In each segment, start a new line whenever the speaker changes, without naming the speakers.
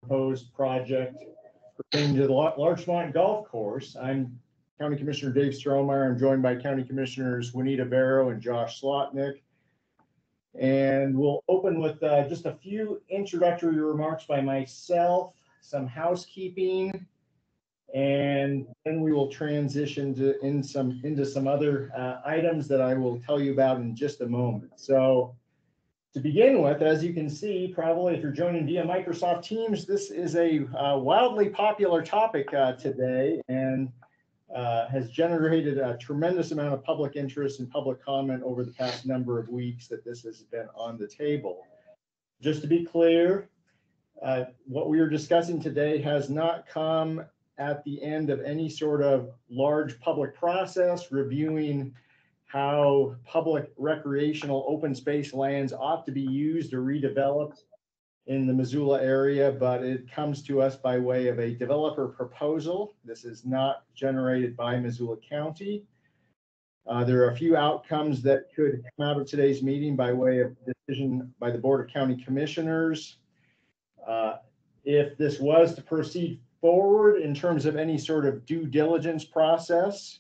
proposed project pertaining to the Larchmont Golf Course. I'm County Commissioner Dave Strohmeyer. I'm joined by County Commissioners Juanita Barrow and Josh Slotnick. And we'll open with just a few introductory remarks by myself, some housekeeping, and then we will transition into some other items that I will tell you about in just a moment. So to begin with, as you can see, probably if you're joining via Microsoft Teams, this is a wildly popular topic today, and has generated a tremendous amount of public interest and public comment over the past number of weeks that this has been on the table. Just to be clear, what we are discussing today has not come at the end of any sort of large public process reviewing how public recreational open space lands ought to be used or redeveloped in the Missoula area, but it comes to us by way of a developer proposal. This is not generated by Missoula County. There are a few outcomes that could come out of today's meeting by way of decision by the Board of County Commissioners. If this was to proceed forward in terms of any sort of due diligence process,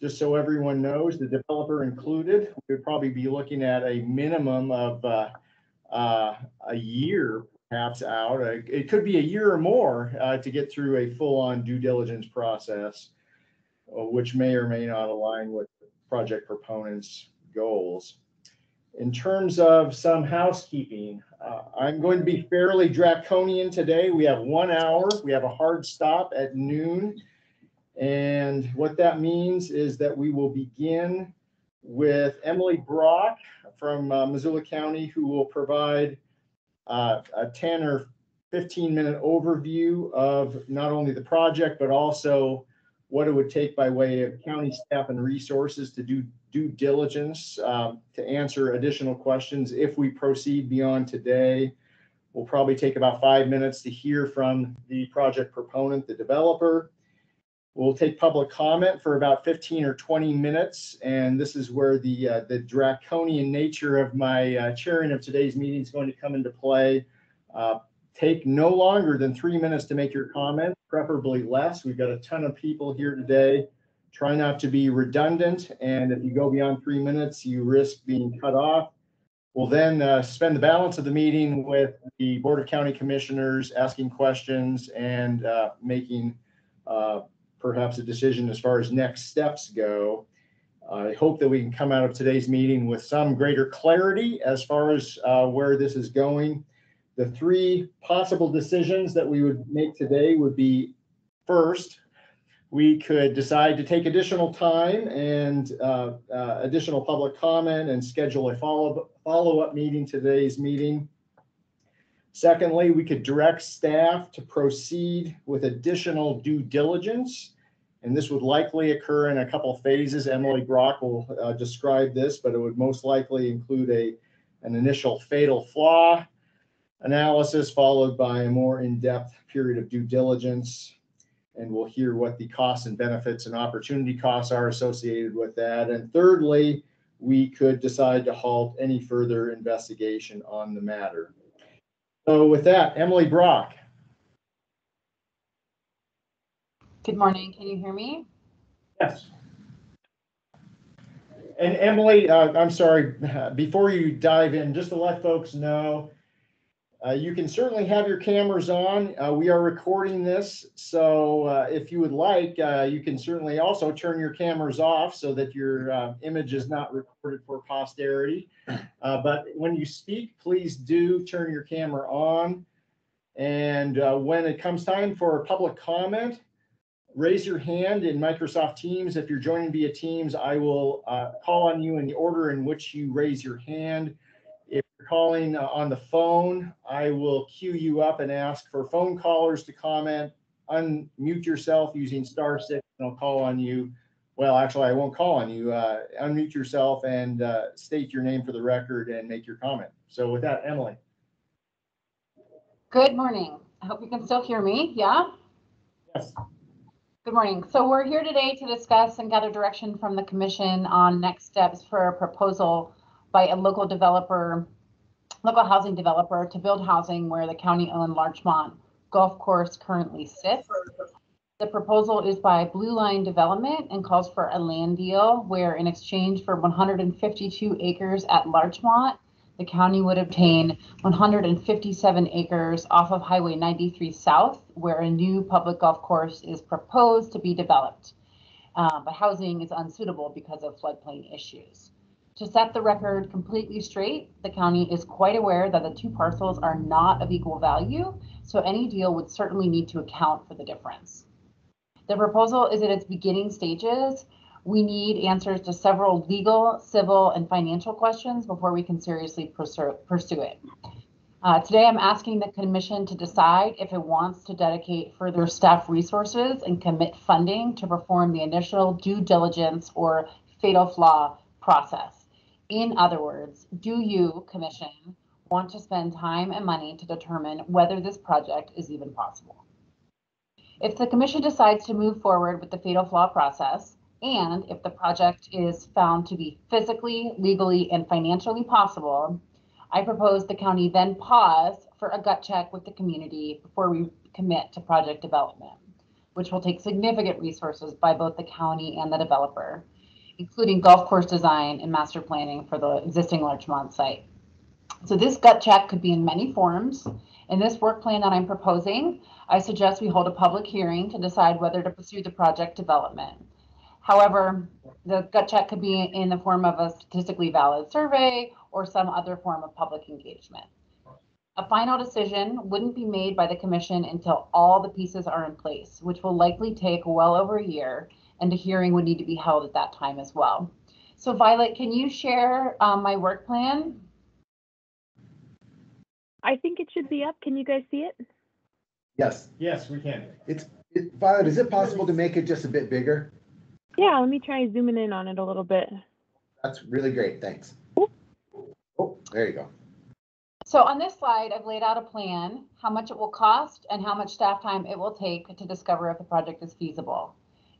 just so everyone knows, the developer included, we would probably be looking at a minimum of a year perhaps out. It could be a year or more to get through a full-on due diligence process, which may or may not align with project proponents' goals. In terms of some housekeeping, I'm going to be fairly draconian today. We have 1 hour. We have a hard stop at noon. And what that means is that we will begin with Emily Brock from Missoula County, who will provide a 10 or 15-minute overview of not only the project, but also what it would take by way of county staff and resources to do due diligence to answer additional questions. If we proceed beyond today, we'll probably take about 5 minutes to hear from the project proponent, the developer. We'll take public comment for about 15 or 20 minutes, and this is where the draconian nature of my chairing of today's meeting is going to come into play. Take no longer than 3 minutes to make your comment, preferably less. We've got a ton of people here today. Try not to be redundant, and if you go beyond 3 minutes, you risk being cut off. We'll then spend the balance of the meeting with the Board of County Commissioners asking questions and making perhaps a decision as far as next steps go. I hope that we can come out of today's meeting with some greater clarity as far as where this is going. The three possible decisions that we would make today would be, first, we could decide to take additional time and additional public comment and schedule a follow-up meeting to today's meeting. Secondly, we could direct staff to proceed with additional due diligence, and this would likely occur in a couple of phases. Emily Brock will describe this, but it would most likely include an initial fatal flaw analysis followed by a more in-depth period of due diligence, and we'll hear what the costs and benefits and opportunity costs are associated with that. And thirdly, we could decide to halt any further investigation on the matter. So with that, Emily Brock.
Good morning. Can you hear me?
Yes. And Emily, I'm sorry, before you dive in, just to let folks know, you can certainly have your cameras on. We are recording this, so if you would like, you can certainly also turn your cameras off so that your image is not recorded for posterity. But when you speak, please do turn your camera on. And when it comes time for public comment, raise your hand in Microsoft Teams. If you're joining via Teams, I will call on you in the order in which you raise your hand. If you're calling on the phone, I will queue you up and ask for phone callers to comment. Unmute yourself using *6, and I'll call on you. Well, actually, I won't call on you. Unmute yourself and state your name for the record and make your comment. So with that, Emily.
Good morning. I hope you can still hear me. Yeah?
Yes.
Good morning. So we're here today to discuss and gather direction from the Commission on next steps for a proposal by a local housing developer to build housing where the county-owned Larchmont golf course currently sits. The proposal is by Blue Line Development and calls for a land deal where, in exchange for 152 acres at Larchmont, the county would obtain 157 acres off of Highway 93 South, where a new public golf course is proposed to be developed. But housing is unsuitable because of floodplain issues. To set the record completely straight, the county is quite aware that the two parcels are not of equal value, so any deal would certainly need to account for the difference. The proposal is at its beginning stages. We need answers to several legal, civil, and financial questions before we can seriously pursue it. Today, I'm asking the commission to decide if it wants to dedicate further staff resources and commit funding to perform the initial due diligence or fatal flaw process. In other words, do you, commission, want to spend time and money to determine whether this project is even possible? If the commission decides to move forward with the fatal flaw process, and if the project is found to be physically, legally, and financially possible, I propose the county then pause for a gut check with the community before we commit to project development, which will take significant resources by both the county and the developer, including golf course design and master planning for the existing Larchmont site. So this gut check could be in many forms. In this work plan that I'm proposing, I suggest we hold a public hearing to decide whether to pursue the project development. However, the gut check could be in the form of a statistically valid survey or some other form of public engagement. A final decision wouldn't be made by the commission until all the pieces are in place, which will likely take well over a year, and a hearing would need to be held at that time as well. So Violet, can you share my work plan?
I think it should be up. Can you guys see it?
Yes.
Yes, we can.
Violet, is it possible to make it just a bit bigger?
Yeah, let me try zooming in on it a little bit.
That's really great. Thanks. Oh, there you go.
So on this slide, I've laid out a plan, how much it will cost and how much staff time it will take to discover if the project is feasible.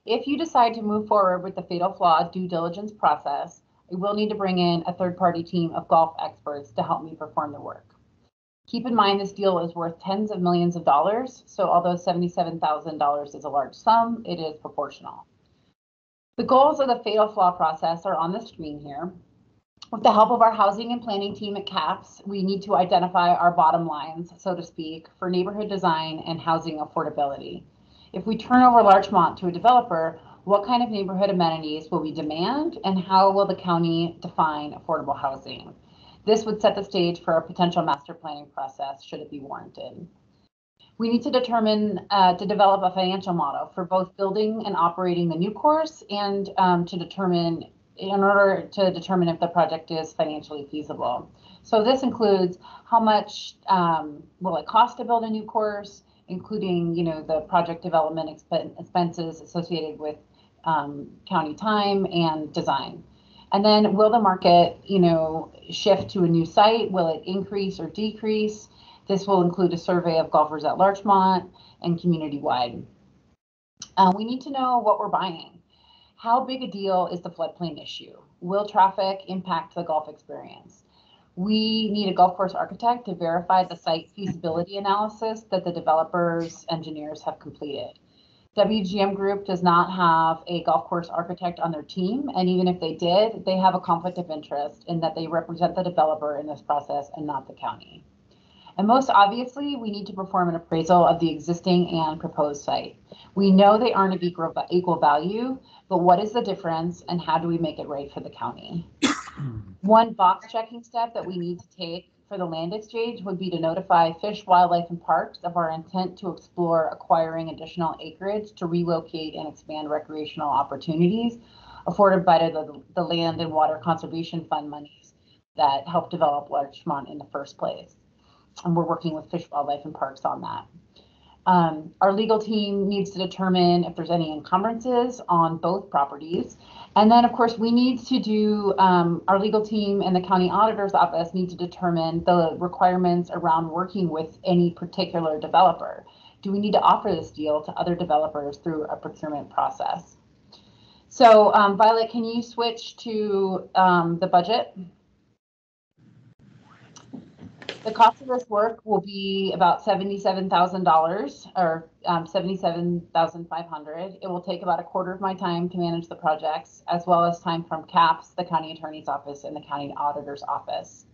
If you decide to move forward with the fatal flaw due diligence process, I will need to bring in a third-party team of golf experts to help me perform the work. Keep in mind this deal is worth tens of millions of dollars, so although $77,000 is a large sum, it is proportional. The goals of the fatal flaw process are on the screen here. With the help of our housing and planning team at CAPS, we need to identify our bottom lines, so to speak, for neighborhood design and housing affordability. If we turn over Larchmont to a developer, what kind of neighborhood amenities will we demand, and how will the county define affordable housing? This would set the stage for a potential master planning process should it be warranted. We need to determine to develop a financial model for both building and operating the new course, and in order to determine if the project is financially feasible. So this includes how much will it cost to build a new course, including the project development expenses associated with county time and design. And then will the market, shift to a new site? Will it increase or decrease? This will include a survey of golfers at Larchmont and community-wide. We need to know what we're buying. How big a deal is the floodplain issue? Will traffic impact the golf experience? We need a golf course architect to verify the site feasibility analysis that the developers' engineers have completed. WGM Group does not have a golf course architect on their team, and even if they did, they have a conflict of interest in that they represent the developer in this process and not the county. And most obviously, we need to perform an appraisal of the existing and proposed site. We know they aren't of equal value, but what is the difference and how do we make it right for the county? One box checking step that we need to take for the land exchange would be to notify Fish, Wildlife, and Parks of our intent to explore acquiring additional acreage to relocate and expand recreational opportunities afforded by the Land and Water Conservation Fund monies that helped develop Larchmont in the first place. And we're working with Fish, Wildlife, and Parks on that. Our legal team needs to determine if there's any encumbrances on both properties. And then, of course, we need to do, our legal team and the county auditor's office need to determine the requirements around working with any particular developer. Do we need to offer this deal to other developers through a procurement process? So, Violet, can you switch to the budget? The cost of this work will be about $77,000 or $77,500. It will take about a quarter of my time to manage the projects, as well as time from CAPS, the county attorney's office, and the county auditor's office.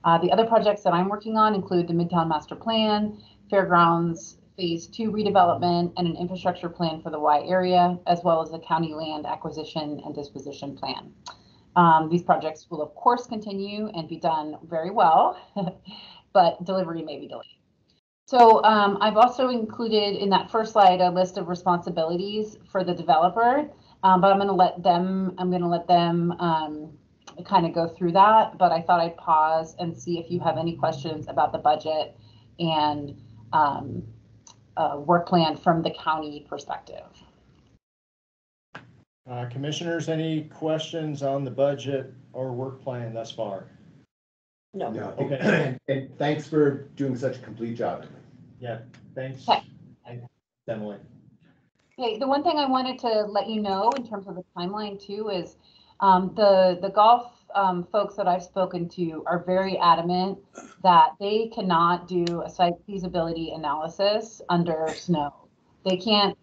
The other projects that I'm working on include the Midtown Master Plan, Fairgrounds Phase 2 redevelopment, and an infrastructure plan for the Y area, as well as a county land acquisition and disposition plan. These projects will, of course, continue and be done very well, but delivery may be delayed. So I've also included in that first slide a list of responsibilities for the developer, but I'm going to let them kind of go through that. But I thought I'd pause and see if you have any questions about the budget and work plan from the county perspective.
Commissioners, any questions on the budget or work plan thus far?
No.
Okay.
And thanks for doing such a complete job.
Yeah, thanks.
Okay.
Emily.
Okay, the one thing I wanted to let you know in terms of the timeline too is the golf folks that I've spoken to are very adamant that they cannot do a site feasibility analysis under snow. They can't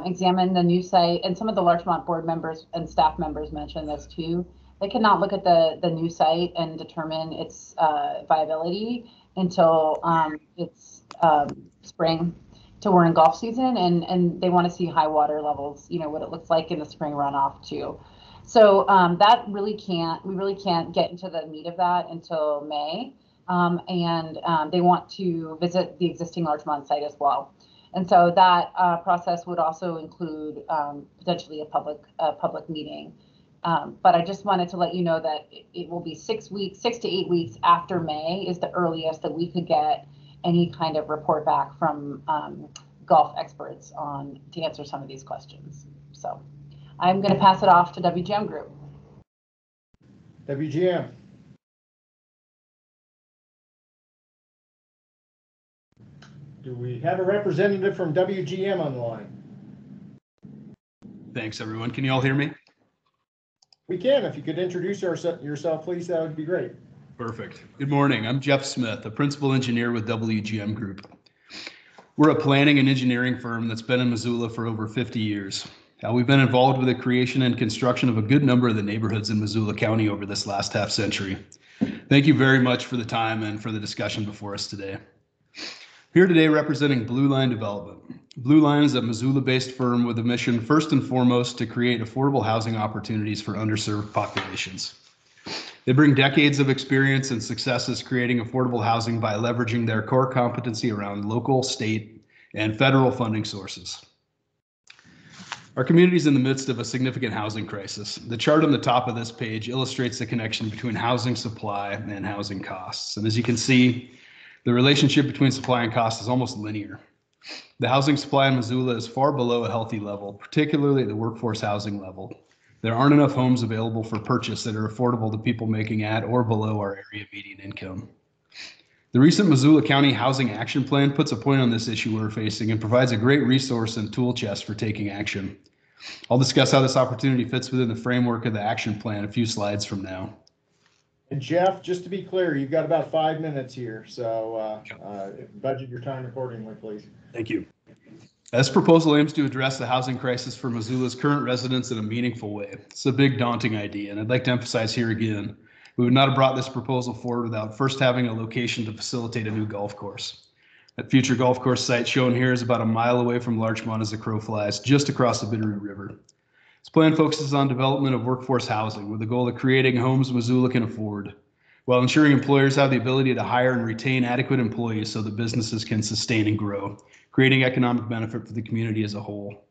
examine the new site, and some of the Larchmont board members and staff members mentioned this too. They cannot look at the new site and determine its viability until it's spring, till we're in golf season, and they want to see high water levels, you know, what it looks like in the spring runoff too. So that we really can't get into the meat of that until May, and they want to visit the existing Larchmont site as well. And so that process would also include potentially a public meeting. But I just wanted to let you know that it will be 6 to 8 weeks after May is the earliest that we could get any kind of report back from golf experts to answer some of these questions. So I'm going to pass it off to WGM Group.
WGM. Do we have a representative from WGM on the line?
Thanks, everyone. Can you all hear me?
We can. If you could introduce yourself, please, that would be great.
Perfect. Good morning. I'm Jeff Smith, a principal engineer with WGM Group. We're a planning and engineering firm that's been in Missoula for over 50 years. We've been involved with the creation and construction of a good number of the neighborhoods in Missoula County over this last half century. Thank you very much for the time and for the discussion before us today. Here today representing Blue Line Development. Blue Line is a Missoula-based firm with a mission first and foremost to create affordable housing opportunities for underserved populations. They bring decades of experience and successes creating affordable housing by leveraging their core competency around local, state, and federal funding sources. Our community is in the midst of a significant housing crisis. The chart on the top of this page illustrates the connection between housing supply and housing costs. And as you can see, the relationship between supply and cost is almost linear. The housing supply in Missoula is far below a healthy level, particularly at the workforce housing level. There aren't enough homes available for purchase that are affordable to people making at or below our area median income. The recent Missoula County Housing Action Plan puts a point on this issue we're facing and provides a great resource and tool chest for taking action. I'll discuss how this opportunity fits within the framework of the action plan a few slides from now.
And Jeff, just to be clear, you've got about 5 minutes here, so budget your time accordingly, please.
Thank you. This proposal aims to address the housing crisis for Missoula's current residents in a meaningful way. It's a big, daunting idea, and I'd like to emphasize here again, we would not have brought this proposal forward without first having a location to facilitate a new golf course. That future golf course site shown here is about a mile away from Larchmont as the crow flies, just across the Bitterroot River. This plan focuses on development of workforce housing with the goal of creating homes Missoula can afford, while ensuring employers have the ability to hire and retain adequate employees so that businesses can sustain and grow, creating economic benefit for the community as a whole.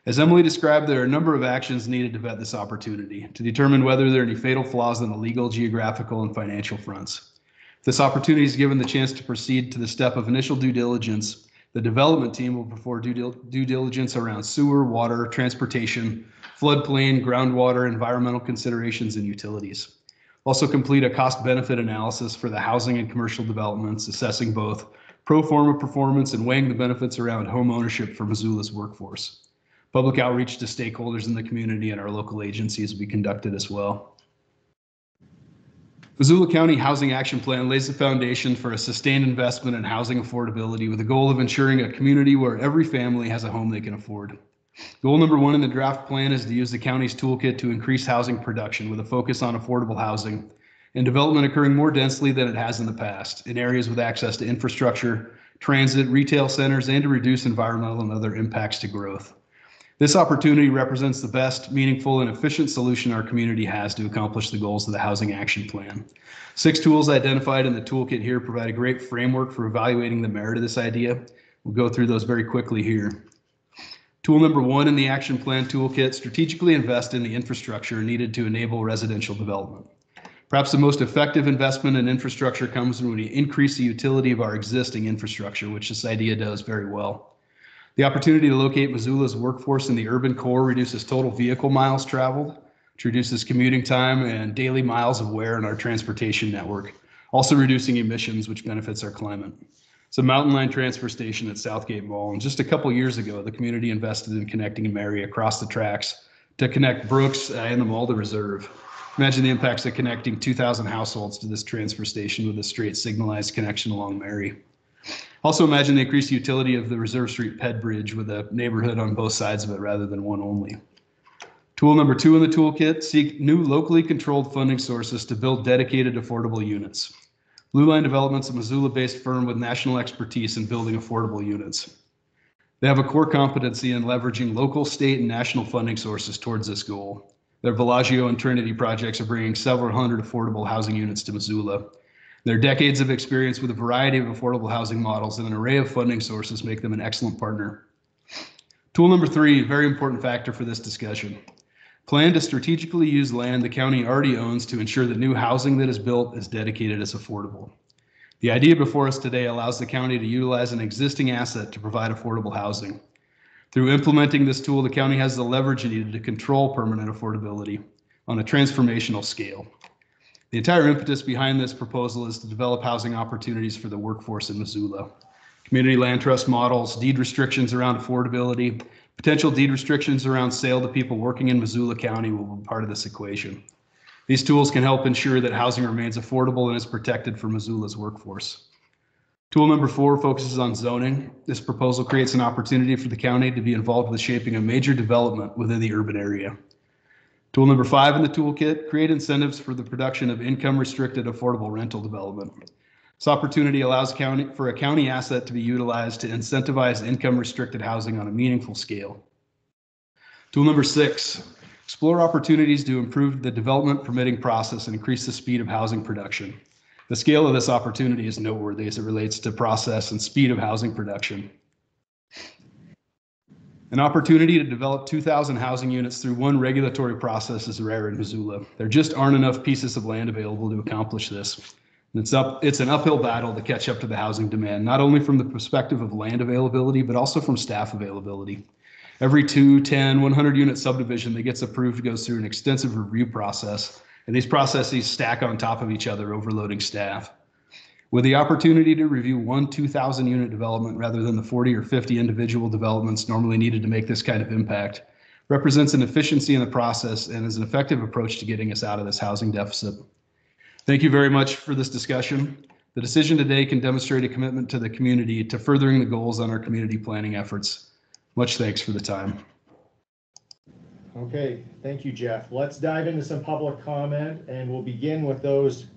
As Emily described, there are a number of actions needed to vet this opportunity to determine whether there are any fatal flaws on the legal, geographical, and financial fronts. If this opportunity is given the chance to proceed to the step of initial due diligence, the development team will perform due diligence around sewer, water, transportation, floodplain, groundwater, environmental considerations, and utilities. Also complete a cost-benefit analysis for the housing and commercial developments, assessing both pro forma performance and weighing the benefits around home ownership for Missoula's workforce. Public outreach to stakeholders in the community and our local agencies will be conducted as well. Missoula County Housing Action Plan lays the foundation for a sustained investment in housing affordability with the goal of ensuring a community where every family has a home they can afford. Goal number 1 in the draft plan is to use the county's toolkit to increase housing production with a focus on affordable housing and development occurring more densely than it has in the past in areas with access to infrastructure, transit, retail centers, and to reduce environmental and other impacts to growth. This opportunity represents the best, meaningful, and efficient solution our community has to accomplish the goals of the Housing Action Plan. 6 tools identified in the toolkit here provide a great framework for evaluating the merit of this idea. We'll go through those very quickly here. Tool number 1 in the Action Plan toolkit, strategically invest in the infrastructure needed to enable residential development. Perhaps the most effective investment in infrastructure comes when we increase the utility of our existing infrastructure, which this idea does very well. The opportunity to locate Missoula's workforce in the urban core reduces total vehicle miles traveled, which reduces commuting time and daily miles of wear in our transportation network, also reducing emissions, which benefits our climate. It's a Mountain Line transfer station at Southgate Mall, and just a couple years ago, the community invested in connecting Mary across the tracks to connect Brooks and the Mall to Reserve. Imagine the impacts of connecting 2,000 households to this transfer station with a straight signalized connection along Mary. Also imagine the increased utility of the Reserve Street Ped Bridge with a neighborhood on both sides of it rather than one only. Tool number 2 in the toolkit, seek new locally controlled funding sources to build dedicated affordable units. Blue Line Development's a Missoula-based firm with national expertise in building affordable units. They have a core competency in leveraging local, state, and national funding sources towards this goal. Their Bellagio and Trinity projects are bringing several hundred affordable housing units to Missoula. Their decades of experience with a variety of affordable housing models and an array of funding sources make them an excellent partner. Tool number 3, very important factor for this discussion. Plan to strategically use land the county already owns to ensure that new housing that is built is dedicated as affordable. The idea before us today allows the county to utilize an existing asset to provide affordable housing. Through implementing this tool, the county has the leverage needed to control permanent affordability on a transformational scale. The entire impetus behind this proposal is to develop housing opportunities for the workforce in Missoula. Community land trust models, deed restrictions around affordability, potential deed restrictions around sale to people working in Missoula County will be part of this equation. These tools can help ensure that housing remains affordable and is protected for Missoula's workforce. Tool number 4 focuses on zoning. This proposal creates an opportunity for the county to be involved with shaping a major development within the urban area. Tool number 5 in the toolkit, create incentives for the production of income-restricted affordable rental development. This opportunity allows for a county asset to be utilized to incentivize income-restricted housing on a meaningful scale. Tool number 6, explore opportunities to improve the development permitting process and increase the speed of housing production. The scale of this opportunity is noteworthy as it relates to process and speed of housing production. An opportunity to develop 2,000 housing units through one regulatory process is rare in Missoula. There just aren't enough pieces of land available to accomplish this. It's an uphill battle to catch up to the housing demand, not only from the perspective of land availability, but also from staff availability. Every 2, 10, 100 unit subdivision that gets approved goes through an extensive review process, and these processes stack on top of each other, overloading staff. With the opportunity to review one 2,000 unit development rather than the 40 or 50 individual developments normally needed to make this kind of impact, represents an efficiency in the process and is an effective approach to getting us out of this housing deficit. Thank you very much for this discussion. The decision today can demonstrate a commitment to the community to furthering the goals on our community planning efforts. Much thanks for the time.
Okay, thank you, Jeff. Let's dive into some public comment, and we'll begin with those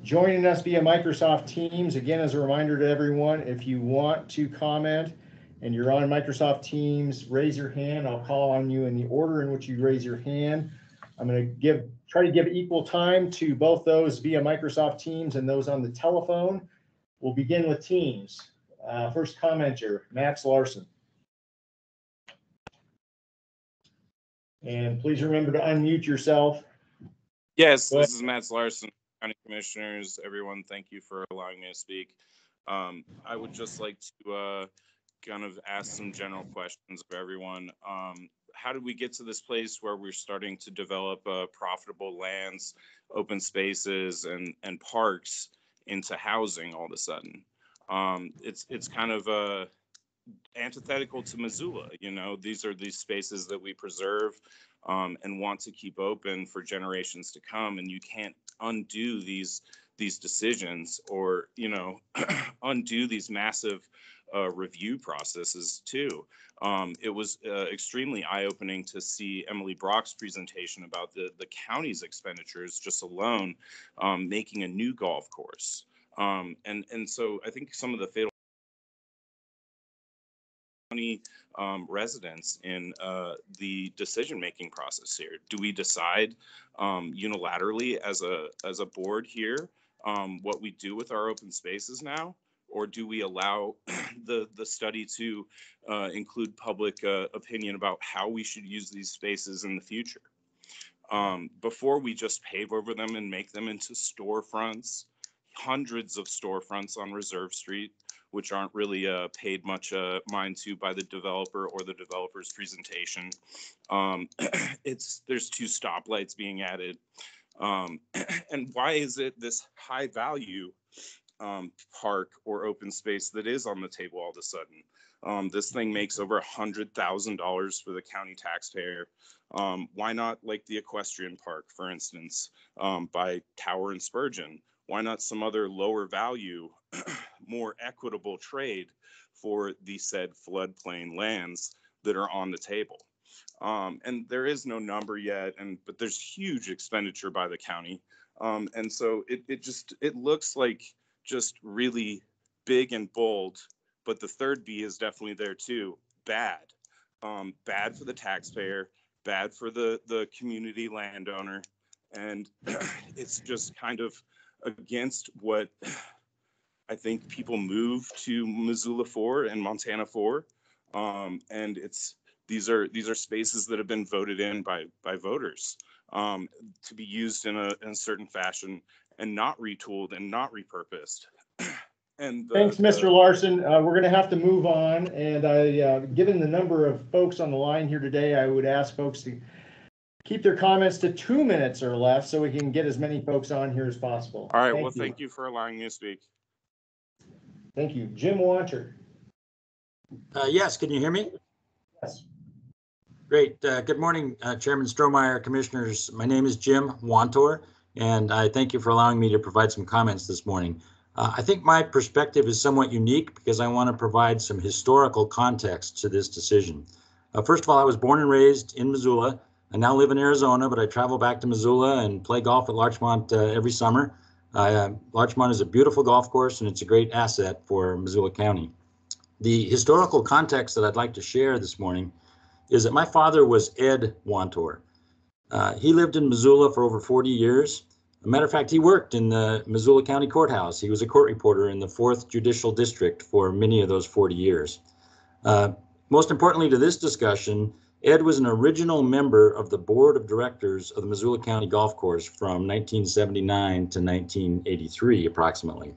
joining us via Microsoft Teams. Again, as a reminder to everyone, if you want to comment and you're on Microsoft Teams, raise your hand. I'll call on you in the order in which you raise your hand. I'm going to try to give equal time to both those via Microsoft Teams and those on the telephone. We'll begin with Teams. First commenter, Max Larson. And please remember to unmute yourself.
Yes, this is Matt Larson, County Commissioners. Everyone, thank you for allowing me to speak. I would just like to kind of ask some general questions of everyone. How did we get to this place where we're starting to develop profitable lands, open spaces, and parks into housing all of a sudden? It's kind of antithetical to Missoula. You know, these are these spaces that we preserve and want to keep open for generations to come, and you can't undo these decisions, or, you know, undo these massive review processes too. It was extremely eye-opening to see Emily Brock's presentation about the county's expenditures just alone, making a new golf course. And so I think some of the fatal county residents in the decision-making process here. Do we decide unilaterally as a board here what we do with our open spaces now? Or do we allow the study to include public opinion about how we should use these spaces in the future? Before we just pave over them and make them into storefronts, hundreds of storefronts on Reserve Street, which aren't really paid much mind to by the developer or the developer's presentation. There's 2 stoplights being added. And why is it this high value park or open space that is on the table all of a sudden? This thing makes over $100,000 for the county taxpayer. Why not like the equestrian park, for instance, by Tower and Spurgeon? Why not some other lower value, more equitable trade for the said floodplain lands that are on the table? And there is no number yet, but there's huge expenditure by the county. And so it looks like just really big and bold, but the third B is definitely there too. Bad. Bad for the taxpayer, bad for the community landowner. And it's just kind of against what I think people move to Missoula for and Montana for. And these are spaces that have been voted in by voters to be used in a certain fashion and not retooled and not repurposed. And
thanks, Mr. Larson. We're going to have to move on. And given the number of folks on the line here today, I would ask folks to keep their comments to 2 minutes or less so we can get as many folks on here as possible.
All right. Thank you for allowing me to speak.
Thank you. Jim Wanter.
Yes, can you hear me?
Yes.
Great. Good morning, Chairman Strohmeyer, Commissioners. My name is Jim Wantor, and I thank you for allowing me to provide some comments this morning. I think my perspective is somewhat unique because I want to provide some historical context to this decision. First of all, I was born and raised in Missoula. I now live in Arizona, but I travel back to Missoula and play golf at Larchmont every summer. Larchmont is a beautiful golf course, and it's a great asset for Missoula County. The historical context that I'd like to share this morning is that my father was Ed Wantor. He lived in Missoula for over 40 years. As a matter of fact, he worked in the Missoula County Courthouse. He was a court reporter in the 4th Judicial District for many of those 40 years. Most importantly to this discussion, Ed was an original member of the board of directors of the Missoula County Golf Course from 1979 to 1983, approximately.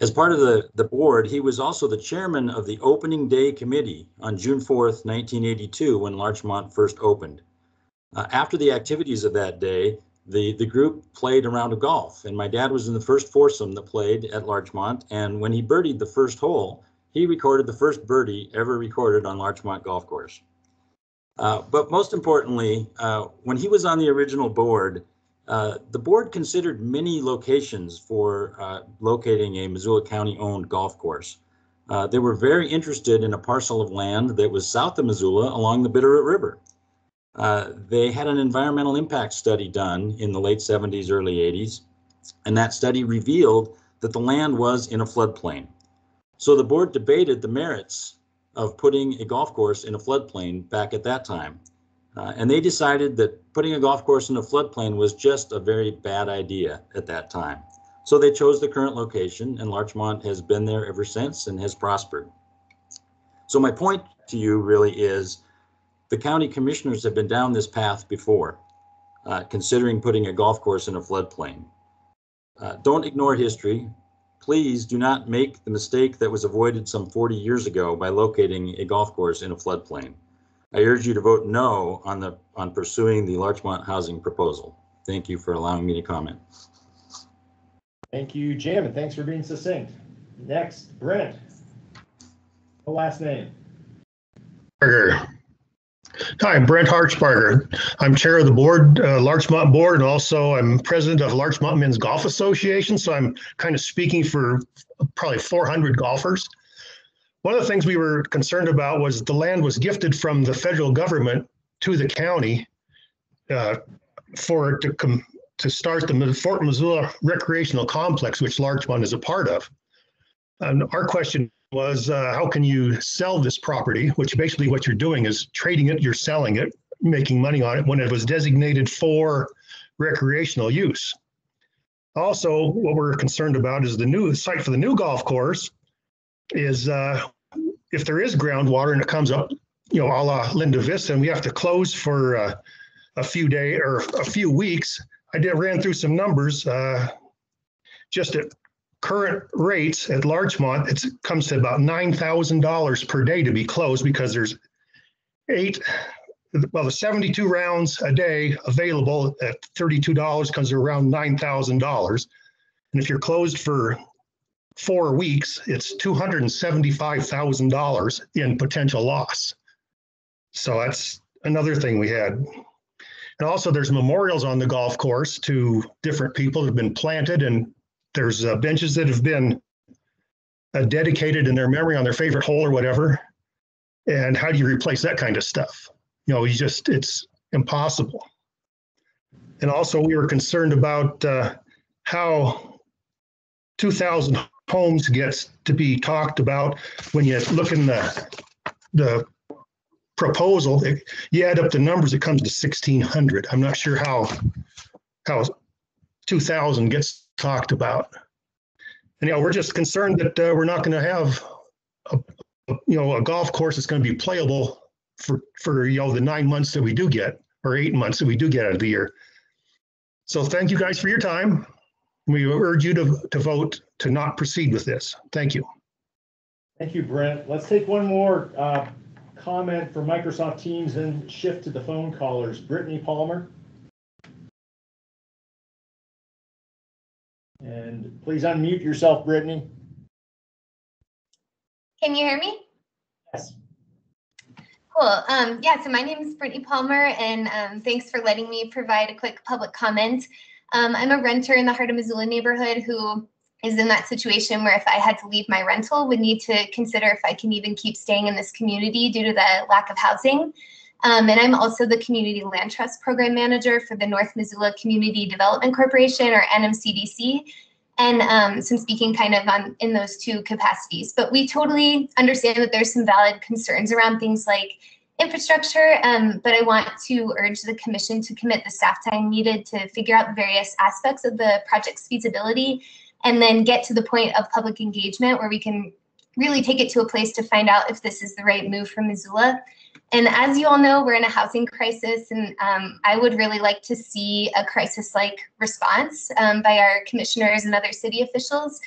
As part of the board, he was also the chairman of the opening day committee on June 4th, 1982, when Larchmont first opened. After the activities of that day, the group played a round of golf, and my dad was in the first foursome that played at Larchmont, and when he birdied the first hole, he recorded the first birdie ever recorded on Larchmont Golf Course. But most importantly, when he was on the original board, the board considered many locations for locating a Missoula County-owned golf course. They were very interested in a parcel of land that was south of Missoula along the Bitterroot River. They had an environmental impact study done in the late 70s, early 80s, and that study revealed that the land was in a floodplain. So the board debated the merits of putting a golf course in a floodplain back at that time. And they decided that putting a golf course in a floodplain was just a very bad idea at that time. So they chose the current location, and Larchmont has been there ever since and has prospered. So my point to you really is the county commissioners have been down this path before, considering putting a golf course in a floodplain. Don't ignore history. Please do not make the mistake that was avoided some 40 years ago by locating a golf course in a floodplain. I urge you to vote no on pursuing the Larchmont housing proposal. Thank you for allowing me to comment.
Thank you, Jim, and thanks for being succinct. Next, Brent. The last name.
Berger. Hi, I'm Brent Harchbarger. I'm chair of the board, Larchmont board, and also I'm president of Larchmont Men's Golf Association. So I'm kind of speaking for probably 400 golfers. One of the things we were concerned about was the land was gifted from the federal government to the county for it to start the Fort Missoula Recreational Complex, which Larchmont is a part of. And our question was, how can you sell this property, which basically what you're doing is trading it, you're selling it, making money on it when it was designated for recreational use. Also, what we're concerned about is the new site for the new golf course is if there is groundwater and it comes up, a la Linda Vista, and we have to close for a few days or a few weeks. Ran through some numbers, just at current rates at Larchmont, it comes to about $9,000 per day to be closed because there's the 72 rounds a day available at $32 comes to around $9,000. And if you're closed for 4 weeks, it's $275,000 in potential loss. So that's another thing we had. And also there's memorials on the golf course to different people that have been planted, and there's benches that have been dedicated in their memory on their favorite hole or whatever. And how do you replace that kind of stuff? It's impossible. And also we were concerned about how 2,000 homes gets to be talked about when you look in the proposal. You add up the numbers, it comes to 1,600. I'm not sure how 2,000 gets talked about. And we're just concerned that we're not going to have a golf course that's going to be playable for the 9 months that we do get, or 8 months that we do get out of the year. So thank you guys for your time. We urge you to vote to not proceed with this. Thank you.
Thank you, Brent. Let's take one more comment from Microsoft Teams and shift to the phone callers. Brittany Palmer. And please unmute yourself, Brittany.
Can you hear me?
Yes.
Cool. Yeah, so my name is Brittany Palmer, and thanks for letting me provide a quick public comment. I'm a renter in the heart of Missoula neighborhood who is in that situation where if I had to leave my rental, would need to consider if I can even keep staying in this community due to the lack of housing. And I'm also the Community Land Trust Program Manager for the North Missoula Community Development Corporation, or NMCDC. And so I'm speaking kind of in those two capacities. But we totally understand that there's some valid concerns around things like infrastructure, but I want to urge the commission to commit the staff time needed to figure out the various aspects of the project's feasibility, and then get to the point of public engagement where we can really take it to a place to find out if this is the right move for Missoula. And as you all know, we're in a housing crisis, and I would really like to see a crisis-like response by our commissioners and other city officials.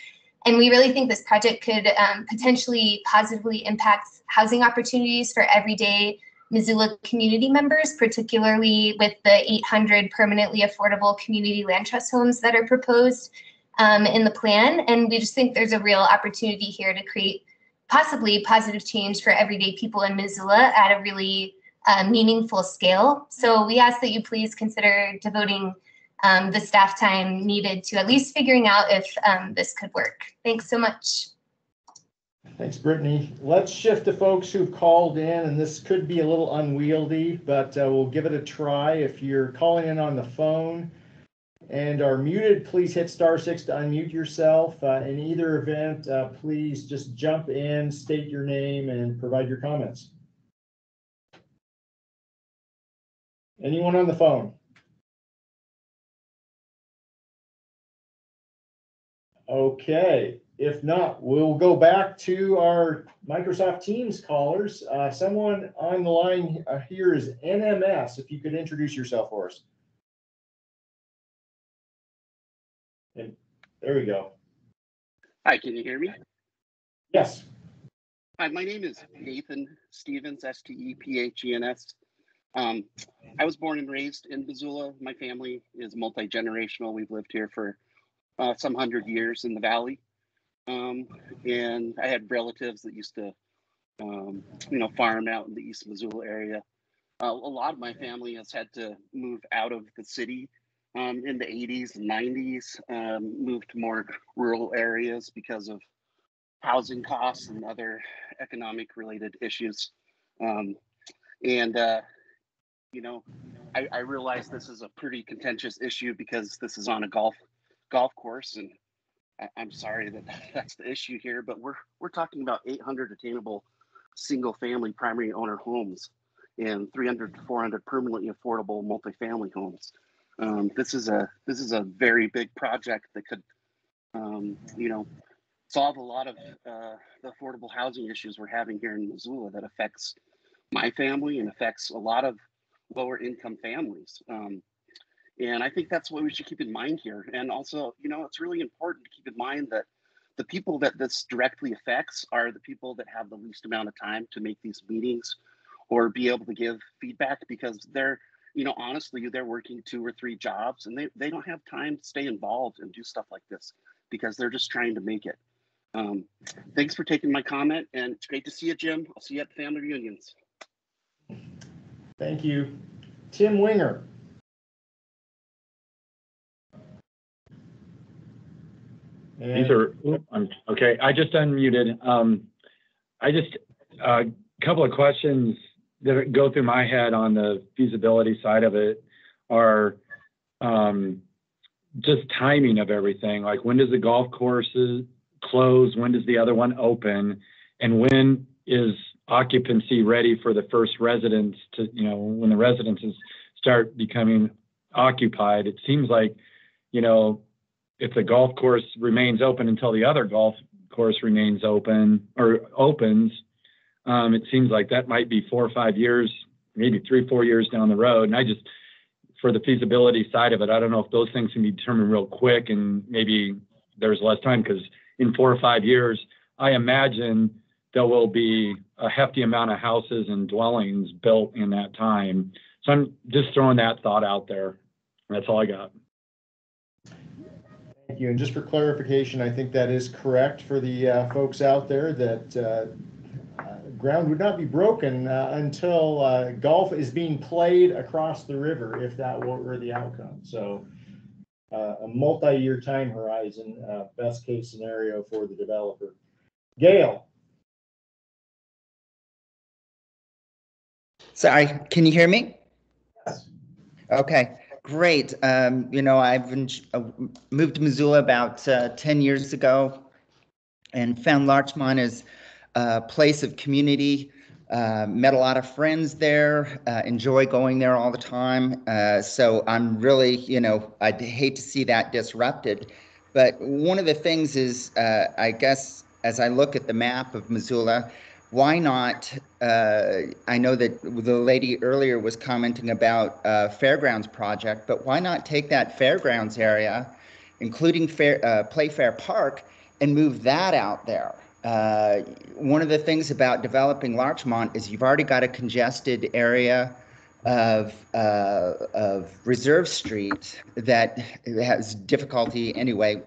And we really think this project could potentially positively impact housing opportunities for everyday Missoula community members, particularly with the 800 permanently affordable community land trust homes that are proposed in the plan. And we just think there's a real opportunity here to create possibly positive change for everyday people in Missoula at a really meaningful scale. So we ask that you please consider devoting the staff time needed to at least figuring out if this could work. Thanks so much.
Thanks, Brittany. Let's shift to folks who've called in, and this could be a little unwieldy, but we'll give it a try. If you're calling in on the phone and are muted, please hit *6 to unmute yourself. In either event, please just jump in, state your name, and provide your comments. Anyone on the phone? Okay, if not, we'll go back to our Microsoft Teams callers. Someone on the line here is NMS. If you could introduce yourself for us. And there we go.
Hi, can you hear me?
Yes.
Hi, my name is Nathan Stevens, Stephegens. I was born and raised in Missoula. My family is multi-generational. We've lived here for some 100 years in the valley. And I had relatives that used to, farm out in the East Missoula area. a lot of my family has had to move out of the city in the 80s and 90s, moved to more rural areas because of housing costs and other economic related issues. You know, I realize this is a pretty contentious issue because this is on a golf course, and I'm sorry that that's the issue here, but we're talking about 800 attainable single family primary owner homes and 300 to 400 permanently affordable multifamily homes. This is a very big project that could, you know, solve a lot of the affordable housing issues we're having here in Missoula that affects my family and affects a lot of lower income families. And I think that's what we should keep in mind here. And also, you know, it's really important to keep in mind that the people that this directly affects are the people that have the least amount of time to make these meetings or be able to give feedback, because they're, you know, honestly, they're working 2 or 3 jobs and they don't have time to stay involved and do stuff like this because they're just trying to make it. Thanks for taking my comment, and it's great to see you, Jim. I'll see you at the family reunions.
Thank you. Tim Winger.
These are, okay, I just unmuted. I just, a couple of questions that go through my head on the feasibility side of it are just timing of everything. Like, when does the golf course close? When does the other one open? And when is occupancy ready for the first residents to, you know, when the residences start becoming occupied? It seems like, you know, if the golf course remains open until the other golf course remains open or opens, it seems like that might be 4 or 5 years, maybe 3 or 4 years down the road. And I just, for the feasibility side of it, I don't know if those things can be determined real quick and maybe there's less time, because in 4 or 5 years, I imagine there will be a hefty amount of houses and dwellings built in that time. So I'm just throwing that thought out there. That's all I got.
Thank you. And just for clarification, I think that is correct for the folks out there, that ground would not be broken until golf is being played across the river, if that were the outcome. So a multi-year time horizon, best case scenario for the developer. Gail.
Sorry, can you hear me?
Yes.
Okay, great. You know, I've moved to Missoula about 10 years ago and found Larchmont as a place of community. Met a lot of friends there, enjoy going there all the time. So I'm really, you know, I'd hate to see that disrupted. But one of the things is, I guess, as I look at the map of Missoula, why not, I know that the lady earlier was commenting about fairgrounds project, but why not take that fairgrounds area, including Playfair Park, and move that out there? One of the things about developing Larchmont is you've already got a congested area of Reserve Street that has difficulty anyway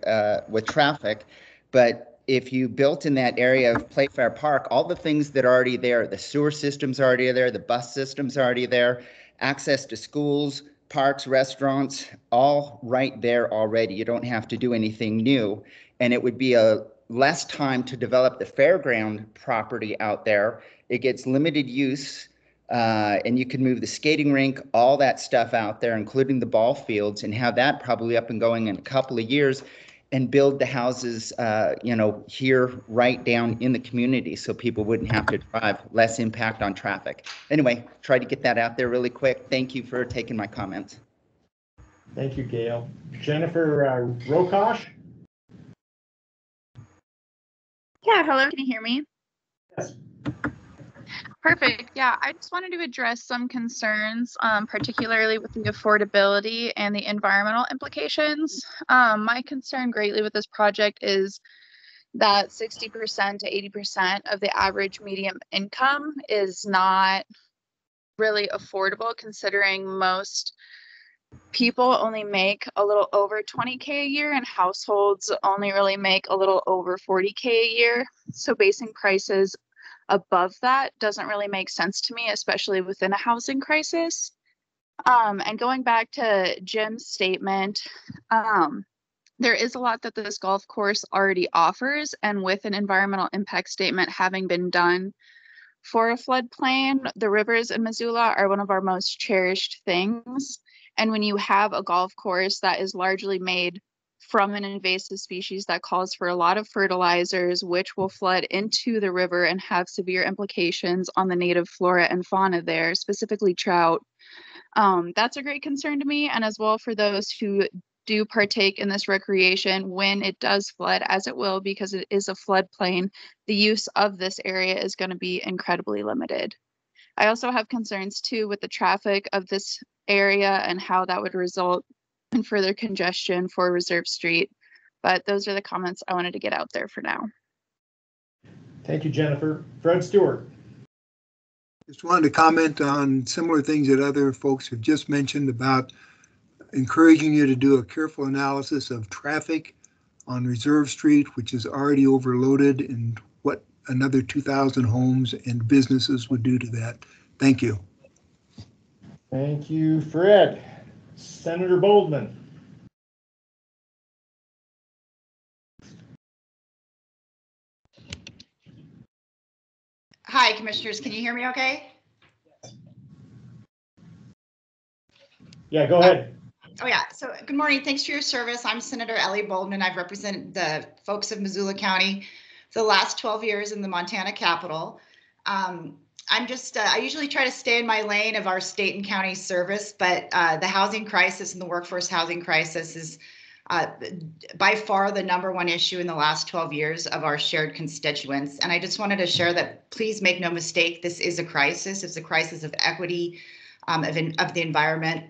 with traffic, but if you built in that area of Playfair Park, all the things that are already there, the sewer system's already there, the bus system's already there, access to schools, parks, restaurants, all right there already. You don't have to do anything new. And it would be a less time to develop the fairground property out there. It gets limited use, and you can move the skating rink, all that stuff out there, including the ball fields, and have that probably up and going in a couple of years, and build the houses, you know, here right down in the community so people wouldn't have to drive, less impact on traffic. Anyway, try to get that out there really quick. Thank you for taking my comments.
Thank you, Gail. Jennifer Rokosh?
Yeah, hello, can you hear me?
Yes.
Perfect. Yeah, I just wanted to address some concerns, particularly with the affordability and the environmental implications. My concern greatly with this project is that 60% to 80% of the average median income is not really affordable, considering most people only make a little over 20K a year and households only really make a little over 40K a year. So basing prices above that doesn't really make sense to me, especially within a housing crisis. And going back to Jim's statement, there is a lot that this golf course already offers, and with an environmental impact statement having been done for a floodplain, the rivers in Missoula are one of our most cherished things. And when you have a golf course that is largely made from an invasive species that calls for a lot of fertilizers, which will flood into the river and have severe implications on the native flora and fauna there, specifically trout, that's a great concern to me. And as well for those who do partake in this recreation when it does flood, as it will, because it is a floodplain, the use of this area is going to be incredibly limited. I also have concerns too with the traffic of this area and how that would result in further congestion for Reserve Street. But those are the comments I wanted to get out there for now.
Thank you, Jennifer. Fred Stewart.
Just wanted to comment on similar things that other folks have just mentioned about encouraging you to do a careful analysis of traffic on Reserve Street, which is already overloaded, and what another 2,000 homes and businesses would do to that. Thank you.
Thank you, Fred. Senator Boldman.
Hi, Commissioners. Can you hear me okay?
Yeah, go ahead.
Oh, yeah. So good morning. Thanks for your service. I'm Senator Ellie Boldman. I've represented the folks of Missoula County for the last 12 years in the Montana Capitol. I usually try to stay in my lane of our state and county service, but the housing crisis and the workforce housing crisis is by far the #1 issue in the last 12 years of our shared constituents. And I just wanted to share that, please make no mistake, this is a crisis. It's a crisis of equity, of the environment,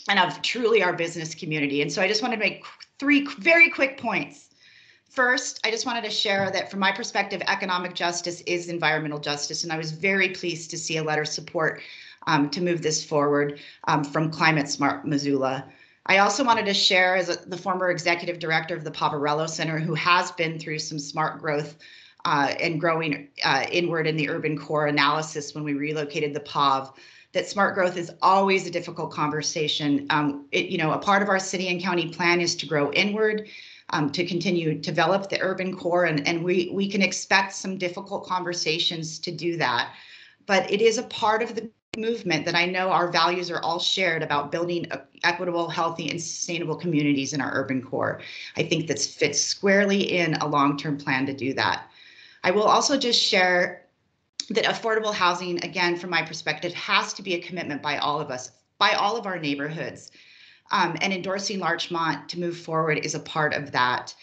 and of truly our business community. And so I just wanted to make 3 very quick points. First, I just wanted to share that from my perspective, economic justice is environmental justice. And I was very pleased to see a letter of support to move this forward from Climate Smart Missoula. I also wanted to share, as the former executive director of the Poverello Center, who has been through some smart growth and growing inward in the urban core analysis when we relocated the POV, that smart growth is always a difficult conversation. A part of our city and county plan is to grow inward, to continue to develop the urban core, and we can expect some difficult conversations to do that. But it is a part of the movement that I know our values are all shared about building equitable, healthy, and sustainable communities in our urban core. I think that fits squarely in a long-term plan to do that. I will also just share that affordable housing, again, from my perspective, has to be a commitment by all of us, by all of our neighborhoods. And endorsing Larchmont to move forward is a part of that.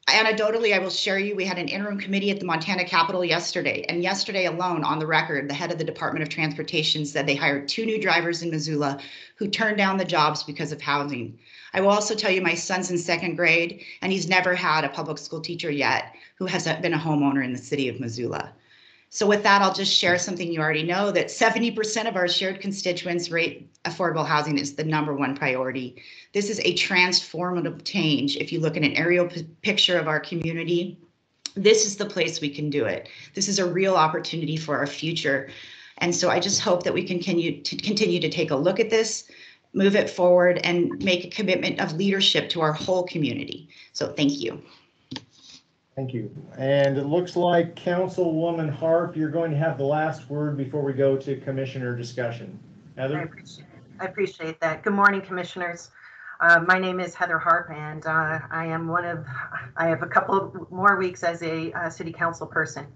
Anecdotally, I will share you, we had an interim committee at the Montana Capitol yesterday, and yesterday alone, on the record, the head of the Department of Transportation said they hired 2 new drivers in Missoula who turned down the jobs because of housing. I will also tell you my son's in 2nd grade, and he's never had a public school teacher yet who has been a homeowner in the city of Missoula. So with that, I'll just share something you already know, that 70% of our shared constituents rate affordable housing is the #1 priority. This is a transformative change. If you look at an aerial picture of our community, this is the place we can do it. This is a real opportunity for our future. And so I just hope that we can continue to take a look at this, move it forward, and make a commitment of leadership to our whole community. So thank you.
Thank you. And it looks like Councilwoman Harp, you're going to have the last word before we go to commissioner discussion. Heather?
I appreciate that. Good morning, commissioners. My name is Heather Harp, and I have a couple more weeks as a city council person.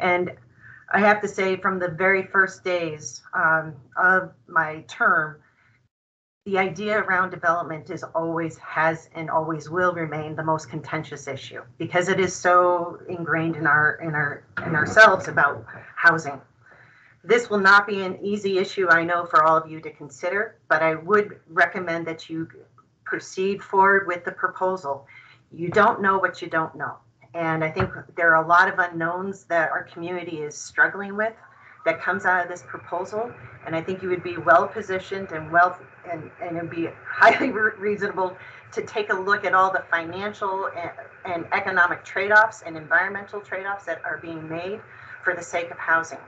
And I have to say, from the very first days of my term, the idea around development has and always will remain the most contentious issue, because it is so ingrained in ourselves about housing. This will not be an easy issue, I know, for all of you to consider, but I would recommend that you proceed forward with the proposal. You don't know what you don't know. And I think there are a lot of unknowns that our community is struggling with that comes out of this proposal. And I think you would be well positioned and it would be highly reasonable to take a look at all the financial and economic trade-offs and environmental trade-offs that are being made for the sake of housing.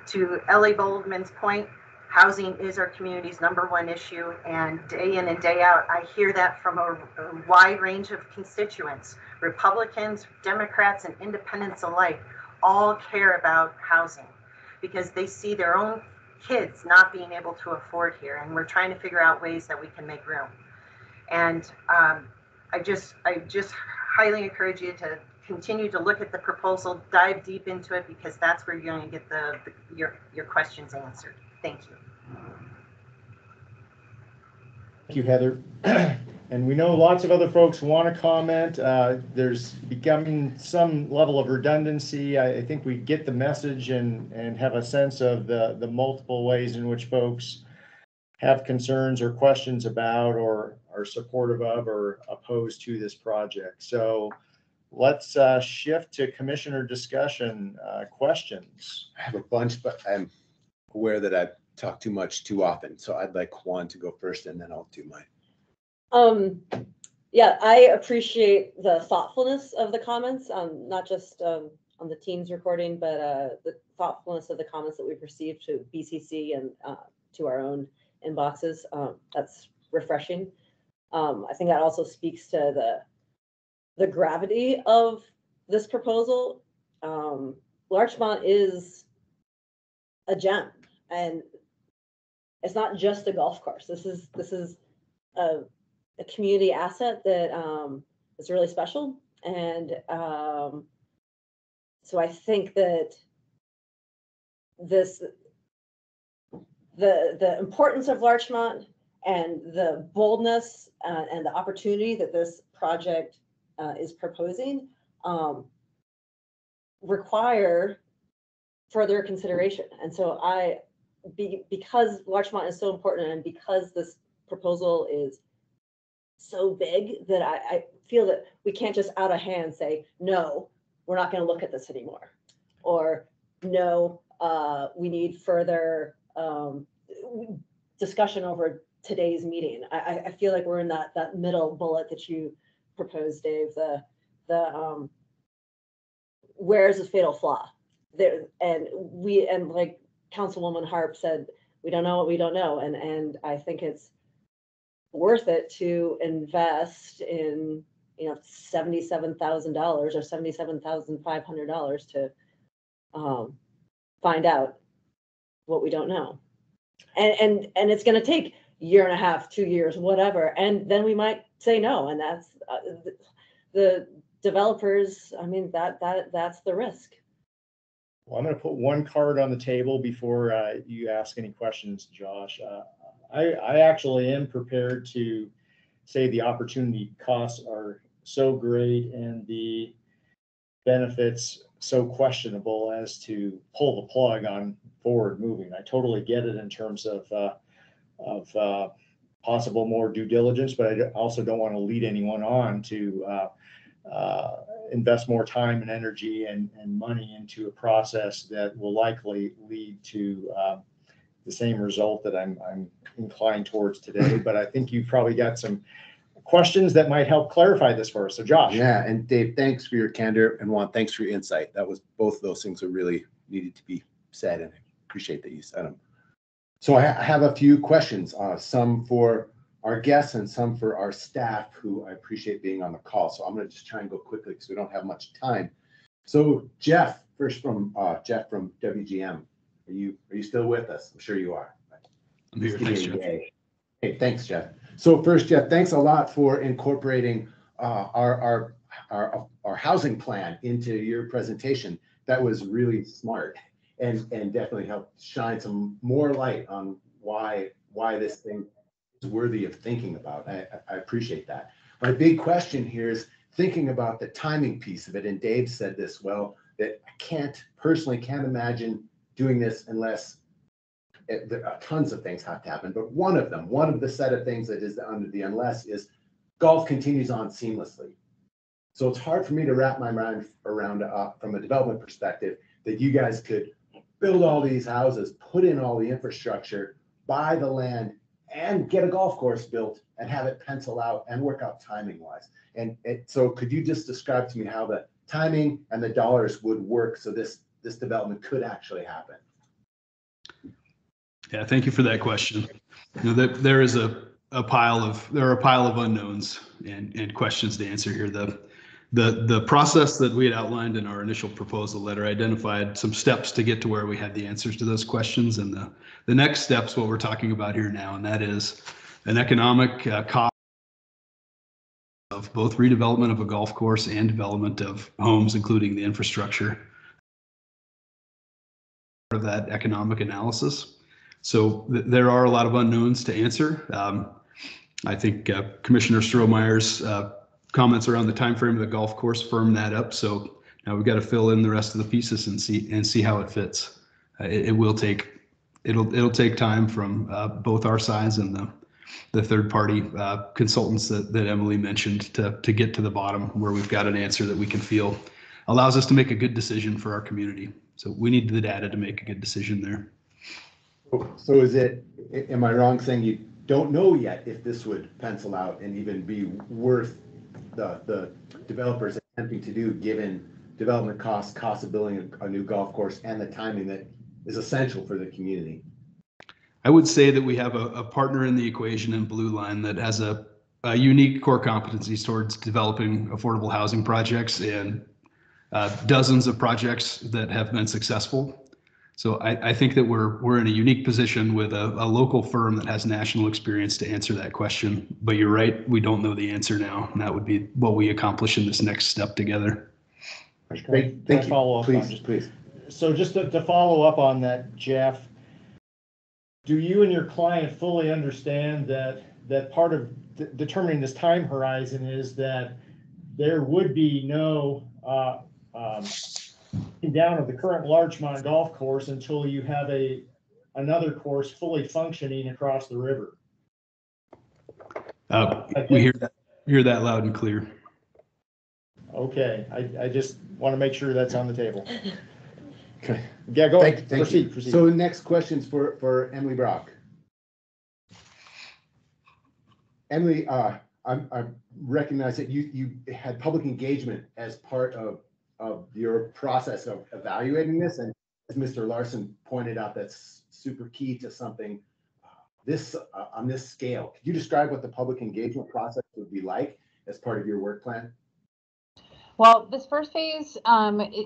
To Ellie Boldman's point, housing is our community's #1 issue, and day in and day out, I hear that from a wide range of constituents. Republicans, Democrats, and independents alike all care about housing because they see their own kids not being able to afford here, and we're trying to figure out ways that we can make room. And I just highly encourage you to continue to look at the proposal, dive deep into it, because that's where you're going to get your questions answered. Thank you.
Thank you, Heather. And we know lots of other folks want to comment. There's becoming some level of redundancy. I think we get the message and have a sense of the multiple ways in which folks have concerns or questions about or are supportive of or opposed to this project. So let's shift to commissioner discussion questions.
I have a bunch, but I'm aware that I've talked too much too often. So I'd like Juan to go first and then I'll do mine.
Yeah, I appreciate the thoughtfulness of the comments, not just on the Teams recording, but the thoughtfulness of the comments that we've received to BCC and to our own inboxes. That's refreshing. I think that also speaks to the gravity of this proposal. Larchmont is a gem, and it's not just a golf course. This is a community asset that is really special, and so I think that the importance of Larchmont and the boldness and the opportunity that this project is proposing require further consideration. And so because Larchmont is so important and because this proposal is so big, that I feel that we can't just out of hand say, no, we're not going to look at this anymore, or no, we need further discussion over today's meeting. I feel like we're in that middle bullet that you proposed, Dave, the where's the fatal flaw there? And like Councilwoman Harp said, we don't know what we don't know. And I think it's worth it to invest in, $77,000 or $77,500 to find out what we don't know. And it's going to take a year and a half, 2 years, whatever. And then we might say no. And that's the developers. I mean, that's the risk.
Well, I'm going to put one card on the table before you ask any questions, Josh. I actually am prepared to say the opportunity costs are so great and the benefits so questionable as to pull the plug on forward moving. I totally get it in terms of possible more due diligence, but I also don't want to lead anyone on to invest more time and energy and money into a process that will likely lead to the same result that I'm inclined towards today. But I think you've probably got some questions that might help clarify this for us. So Josh.
Yeah, and Dave, thanks for your candor, and Juan, thanks for your insight. That was, both of those things are really needed to be said, and I appreciate that you said them. So I have a few questions, some for our guests and some for our staff, who I appreciate being on the call. So I'm going to just try and go quickly because we don't have much time. So Jeff, first from Jeff from WGM. Are you still with us? I'm sure you are.
I'm here. Thanks, Jeff.
Hey, thanks, Jeff. So first, Jeff, thanks a lot for incorporating our housing plan into your presentation. That was really smart and definitely helped shine some more light on why this thing is worthy of thinking about. I appreciate that. My big question here is thinking about the timing piece of it. And Dave said this well, that I personally can't imagine doing this unless tons of things have to happen. But one of the set of things that is under the unless is golf continues on seamlessly. So it's hard for me to wrap my mind around from a development perspective that you guys could build all these houses, put in all the infrastructure, buy the land, and get a golf course built and have it pencil out and work out timing wise. And so could you just describe to me how the timing and the dollars would work so this this development could actually happen?
Yeah, thank you for that question. You know, there are a pile of unknowns and questions to answer here. The process that we had outlined in our initial proposal letter identified some steps to get to where we had the answers to those questions, and the next step's what we're talking about here now, and that is an economic cost of both redevelopment of a golf course and development of homes, including the infrastructure of that economic analysis. So there are a lot of unknowns to answer. I think Commissioner Strohmeyer's comments around the timeframe of the golf course firm that up. So now we've got to fill in the rest of the pieces and see how it fits. It'll take time from both our sides and the third party consultants that Emily mentioned to get to the bottom where we've got an answer that we can feel allows us to make a good decision for our community. So we need the data to make a good decision there.
So am I wrong saying you don't know yet if this would pencil out and even be worth the developers attempting to do, given development costs, cost of building a new golf course, and the timing that is essential for the community?
I would say that we have a partner in the equation in Blue Line that has a unique core competencies towards developing affordable housing projects and dozens of projects that have been successful. So I think that we're in a unique position with a local firm that has national experience to answer that question. But you're right, we don't know the answer now, and that would be what we accomplish in this next step together.
Great, thank you.
Follow up
Please.
So just to follow up on that, Jeff, do you and your client fully understand that part of determining this time horizon is that there would be no down of the current Larchmont golf course until you have another course fully functioning across the river?
We hear that loud and clear.
Okay, I just want to make sure that's on the table.
Okay.
Yeah, go ahead.
Thank you.
Proceed.
So next question's for Emily Brock. Emily, I recognize that you had public engagement as part of your process of evaluating this, and as Mr. Larson pointed out, that's super key to something on this scale. Could you describe what the public engagement process would be like as part of your work plan?
Well, this first phase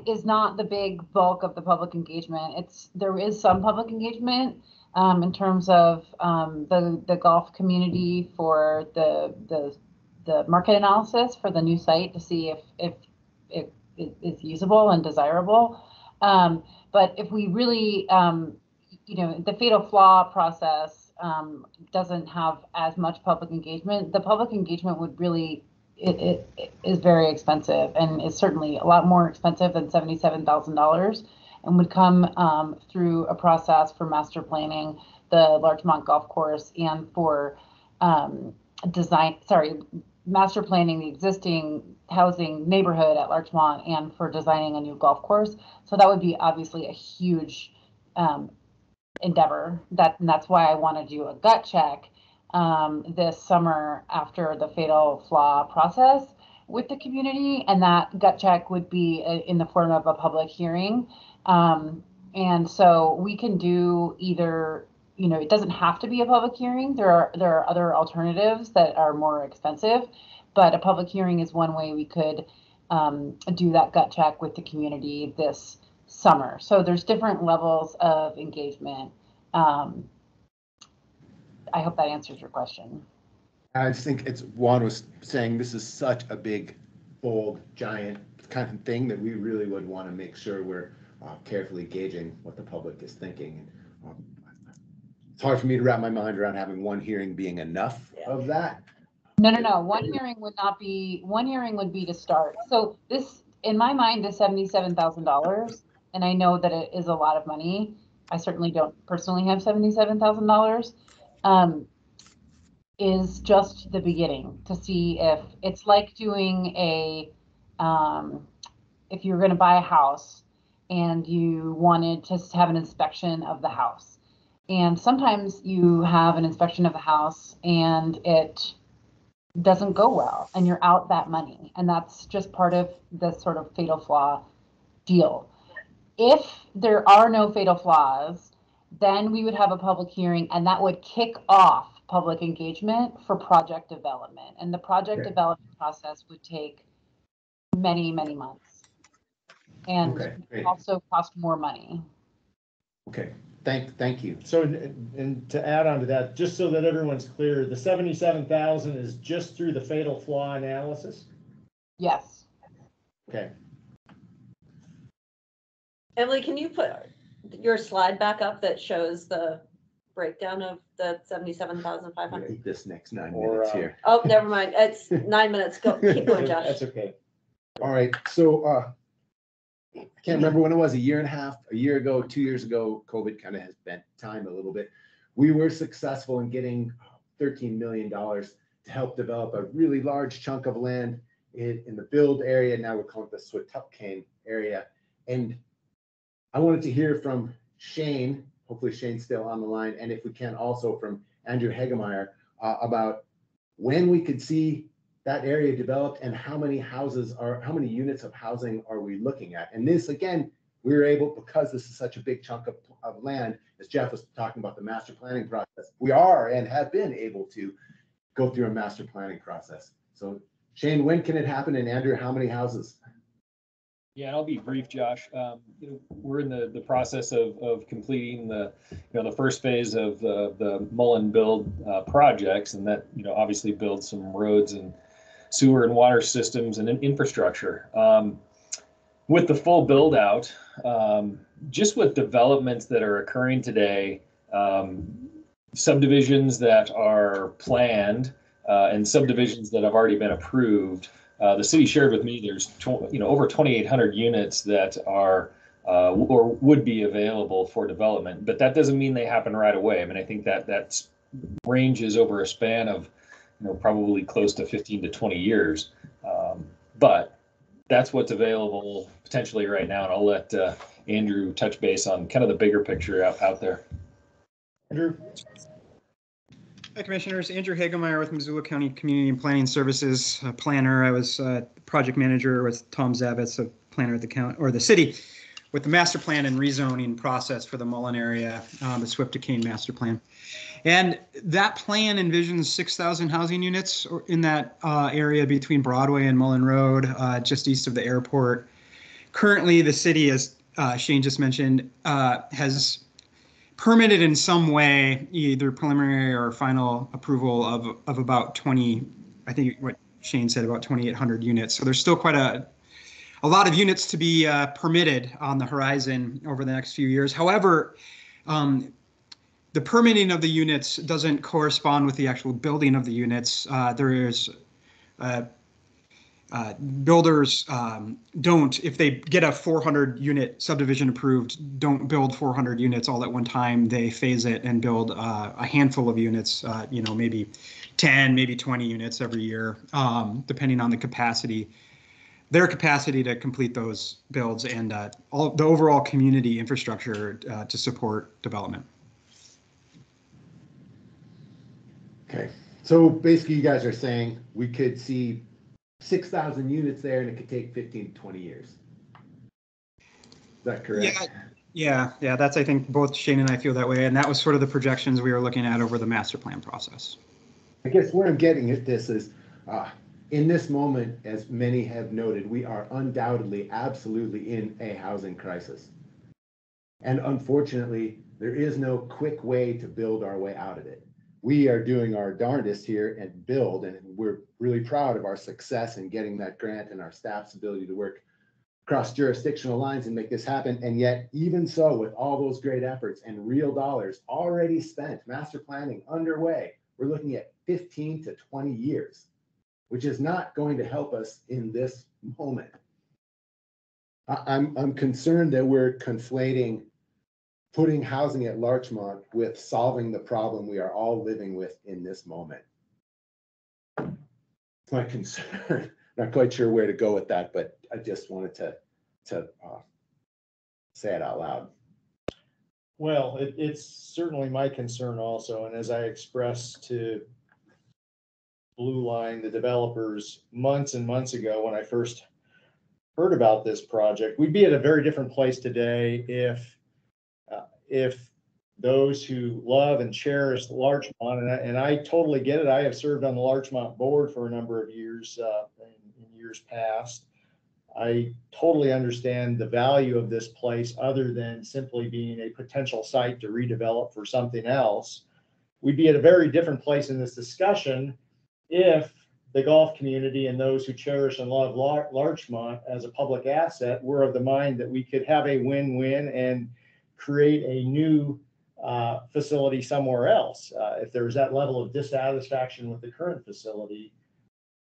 is not the big bulk of the public engagement. There is some public engagement in terms of the golf community for the market analysis for the new site to see if it is usable and desirable. But if we really, the fatal flaw process doesn't have as much public engagement. The public engagement would really, it is very expensive, and is certainly a lot more expensive than $77,000, and would come through a process for master planning the Larchmont golf course and for master planning the existing housing neighborhood at Larchmont and for designing a new golf course. So that would be obviously a huge endeavor. And that's why I want to do a gut check this summer after the fatal flaw process with the community, and that gut check would be in the form of a public hearing. And so we can do either, it doesn't have to be a public hearing. There are other alternatives that are more expensive, but a public hearing is one way we could do that gut check with the community this summer. So there's different levels of engagement. I hope that answers your question.
I just think Juan was saying, this is such a big, bold, giant kind of thing that we really would want to make sure we're carefully gauging what the public is thinking. It's hard for me to wrap my mind around having one hearing being enough of that.
No. One hearing would be to start. So this, in my mind, is $77,000, and I know that it is a lot of money. I certainly don't personally have $77,000. Is just the beginning to see if it's like doing if you're going to buy a house and you wanted to have an inspection of the house. And sometimes you have an inspection of the house and it doesn't go well and you're out that money. And that's just part of the sort of fatal flaw deal. If there are no fatal flaws, then we would have a public hearing and that would kick off public engagement for project development. And the project development process would take many, many months and also cost more money.
Okay, thank you.
So, and to add on to that, just so that everyone's clear, the 77,000 is just through the fatal flaw analysis?
Yes.
Okay.
Emily, can you put your slide back up that shows the breakdown of the 77,500?
Eat this next 9 minutes here.
Oh, never mind. It's 9 minutes. Go, keep going, Josh.
That's okay.
All right, so I can't remember when it was, a year and a half, a year ago, 2 years ago, COVID kind of has bent time a little bit. We were successful in getting $13 million to help develop a really large chunk of land in the build area. Now we're calling it the Swatupcane area. And I wanted to hear from Shane, hopefully Shane's still on the line, and if we can also from Andrew Hegemeyer about when we could see that area developed and how many units of housing are we looking at? And this, again, we were able, because this is such a big chunk of land, as Jeff was talking about the master planning process, we are and have been able to go through a master planning process. So Shane, when can it happen? And Andrew, how many houses?
Yeah, and I'll be brief, Josh. We're in the process of completing the first phase of the Mullen build projects, and that obviously builds some roads and sewer and water systems and infrastructure. With the full build out, just with developments that are occurring today, subdivisions that are planned and subdivisions that have already been approved. The city shared with me there's over 2,800 units that are or would be available for development, but that doesn't mean they happen right away. I mean, I think that ranges over a span of probably close to 15 to 20 years, but that's what's available potentially right now. And I'll let Andrew touch base on kind of the bigger picture out there.
Andrew.
Hi, Commissioners. Andrew Hagemeyer with Missoula County Community and Planning Services, planner. I was project manager with Tom Zavitz, a planner at the county or the city, with the master plan and rezoning process for the Mullen area, the Swatupcane master plan. And that plan envisions 6,000 housing units in that area between Broadway and Mullen Road, just east of the airport. Currently, the city, as Shane just mentioned, has permitted in some way, either preliminary or final approval of about 20, I think what Shane said, about 2,800 units. So there's still quite a lot of units to be permitted on the horizon over the next few years. However, the permitting of the units doesn't correspond with the actual building of the units. There is builders don't, if they get a 400 unit subdivision approved, don't build 400 units all at one time. They phase it and build a handful of units, maybe 10, maybe 20 units every year, depending on the capacity, their capacity to complete those builds and all the overall community infrastructure to support development.
Okay, so basically you guys are saying we could see 6,000 units there and it could take 15 to 20 years. Is that correct?
Yeah, that's, I think both Shane and I feel that way. And that was sort of the projections we were looking at over the master plan process.
I guess where I'm getting at this is, in this moment, as many have noted, we are undoubtedly, absolutely in a housing crisis. And unfortunately, there is no quick way to build our way out of it. We are doing our darndest here and build, and we're really proud of our success in getting that grant and our staff's ability to work across jurisdictional lines and make this happen. And yet, even so, with all those great efforts and real dollars already spent, master planning underway, we're looking at 15 to 20 years, which is not going to help us in this moment. I'm concerned that we're conflating putting housing at Larchmont with solving the problem we are all living with in this moment. It's my concern. Not quite sure where to go with that, but I just wanted to say it out loud.
Well, it's certainly my concern also, and as I expressed to Blue Line, the developers, months and months ago when I first heard about this project, we'd be at a very different place today if those who love and cherish Larchmont, and I totally get it. I have served on the Larchmont board for a number of years in years past. I totally understand the value of this place other than simply being a potential site to redevelop for something else. We'd be at a very different place in this discussion if the golf community and those who cherish and love Larchmont as a public asset were of the mind that we could have a win-win and create a new facility somewhere else if there's that level of dissatisfaction with the current facility.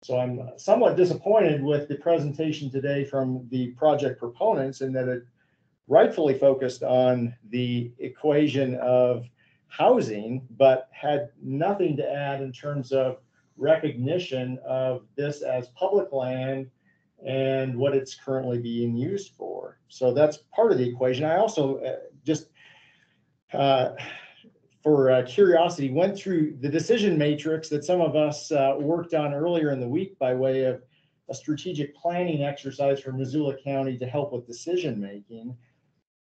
So I'm somewhat disappointed with the presentation today from the project proponents in that it rightfully focused on the equation of housing, but had nothing to add in terms of recognition of this as public land and what it's currently being used for. So that's part of the equation. I also for curiosity, went through the decision matrix that some of us worked on earlier in the week by way of a strategic planning exercise for Missoula County to help with decision making.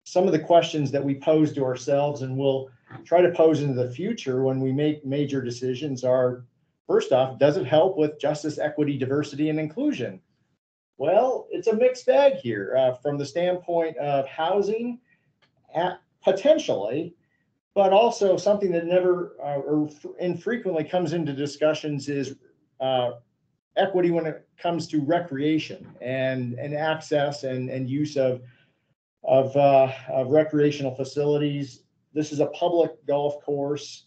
Some of the questions that we pose to ourselves and we'll try to pose into the future when we make major decisions are, first off, does it help with justice, equity, diversity, and inclusion? Well, it's a mixed bag here from the standpoint of housing, potentially, but also something that never or infrequently comes into discussions is equity when it comes to recreation and access and use of recreational facilities. This is a public golf course.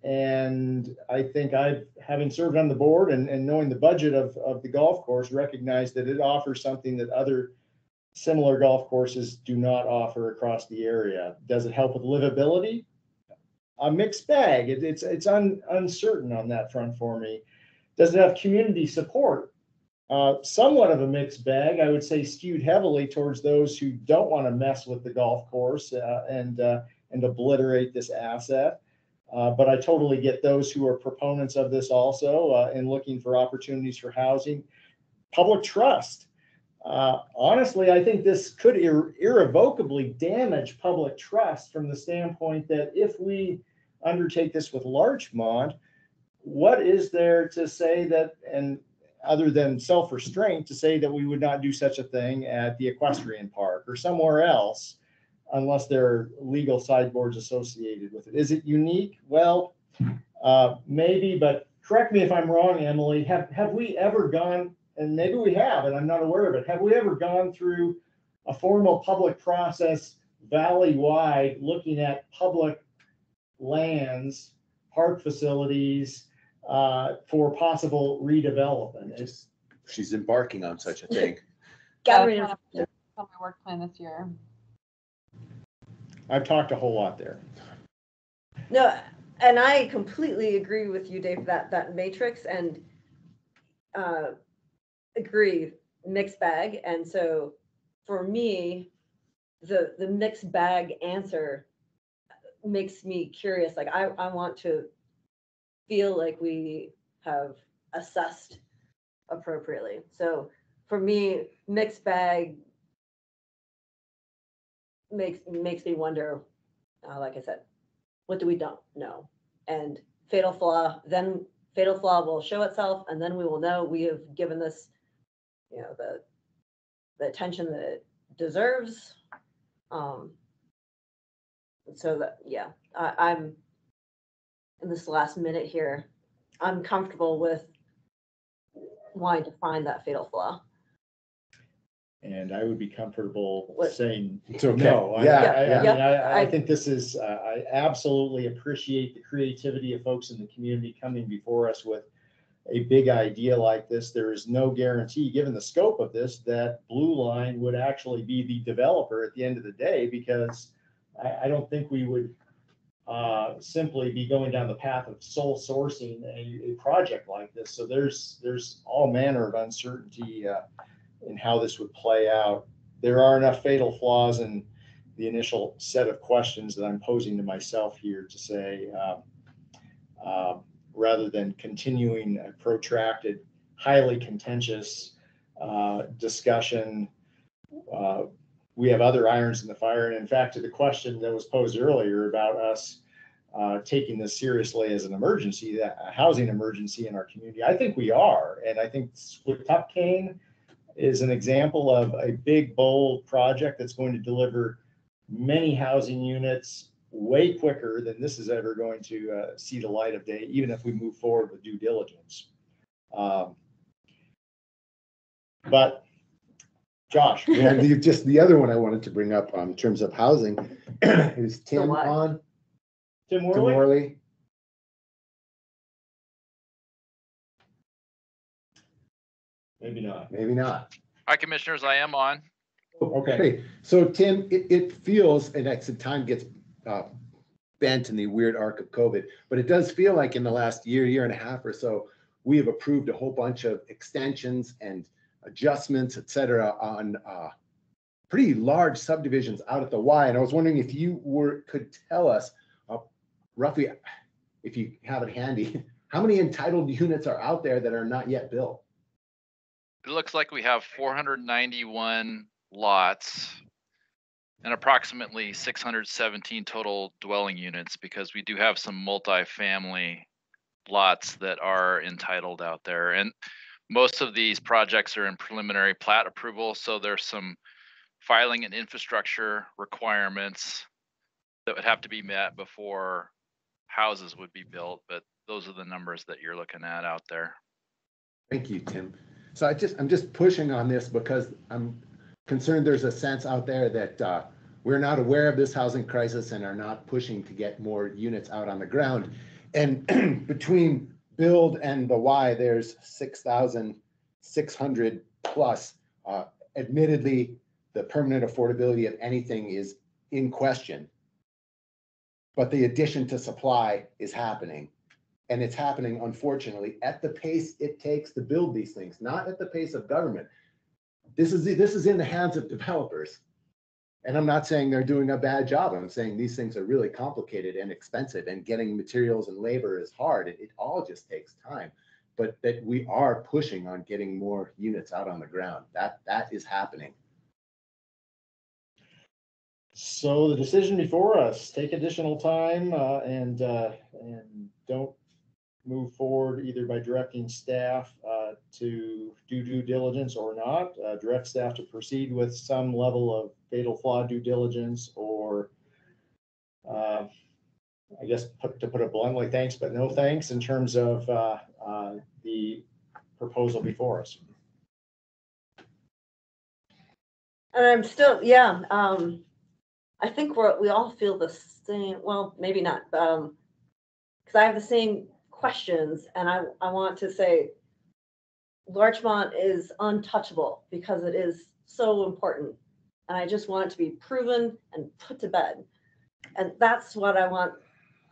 And I think having served on the board and knowing the budget of the golf course, recognize that it offers something that other similar golf courses do not offer across the area. Does it help with livability? A mixed bag. It's uncertain on that front for me. Does it have community support? Somewhat of a mixed bag. I would say skewed heavily towards those who don't want to mess with the golf course and obliterate this asset. But I totally get those who are proponents of this also and looking for opportunities for housing. Public trust. Honestly, I think this could irrevocably damage public trust from the standpoint that if we undertake this with Larchmont, what is there to say that, and other than self-restraint, to say that we would not do such a thing at the equestrian park or somewhere else unless there are legal sideboards associated with it? Is it unique? Well, maybe, but correct me if I'm wrong, Emily. Have we ever gone, and maybe we have, and I'm not aware of it, have we ever gone through a formal public process valley-wide looking at public lands, park facility for possible redevelopment?
She's embarking on such a thing.
Gathering on my work plan this year.
I've talked a whole lot there.
No, and I completely agree with you, Dave, that matrix, and agree, mixed bag. And so for me, the mixed bag answer makes me curious. Like I want to feel like we have assessed appropriately. So for me, mixed bag makes me wonder, like I said, what do we don't know? And fatal flaw will show itself, and then we will know we have given this, the attention that it deserves. So that, yeah, I'm in this last minute here, I'm comfortable with wanting to find that fatal flaw.
And I would be comfortable saying
it's okay.
No.
I
think this is, I absolutely appreciate the creativity of folks in the community coming before us with a big idea like this. There is no guarantee, given the scope of this, that Blue Line would actually be the developer at the end of the day, because I don't think we would simply be going down the path of sole sourcing a project like this. So there's all manner of uncertainty in how this would play out. There are enough fatal flaws in the initial set of questions that I'm posing to myself here to say, rather than continuing a protracted, highly contentious discussion. We have other irons in the fire. And in fact, to the question that was posed earlier about us taking this seriously as an emergency, a housing emergency in our community, I think we are. And I think Squatuck Cane is an example of a big, bold project that's going to deliver many housing units way quicker than this is ever going to see the light of day, even if we move forward with due diligence. But Josh.
Yeah, just the other one I wanted to bring up in terms of housing is Tim on.
Tim Worley?
Tim Worley.
Maybe not.
Maybe not.
Hi, commissioners. I am on.
Okay. So Tim, it feels, and as time gets bent in the weird arc of COVID, but it does feel like in the last year and a half or so, we have approved a whole bunch of extensions and adjustments, et cetera, on pretty large subdivisions out at the Y. And I was wondering if you could tell us roughly, if you have it handy, how many entitled units are out there that are not yet built?
It looks like we have 491 lots and approximately 617 total dwelling units, because we do have some multifamily lots that are entitled out there. And most of these projects are in preliminary plat approval, so there's some filing and infrastructure requirements that would have to be met before houses would be built, but those are the numbers that you're looking at out there.
Thank you, Tim. So I'm just pushing on this because I'm concerned there's a sense out there that we're not aware of this housing crisis and are not pushing to get more units out on the ground. And between build and the Y, there's 6,600 plus. Admittedly, the permanent affordability of anything is in question, but the addition to supply is happening. And it's happening, unfortunately, at the pace it takes to build these things, not at the pace of government. This is in the hands of developers. And I'm not saying they're doing a bad job. I'm saying these things are really complicated and expensive, and getting materials and labor is hard. It all just takes time. But that we are pushing on getting more units out on the ground. That is happening.
So the decision before us: take additional time and don't move forward either by directing staff to do due diligence or not. Direct staff to proceed with some level of fatal flaw due diligence, or I guess to put it bluntly, thanks but no thanks in terms of the proposal before us.
And I'm still, yeah. I think we all feel the same. Well, maybe not, because I have the same questions, and I want to say Larchmont is untouchable because it is so important, and I just want it to be proven and put to bed, and that's what I want.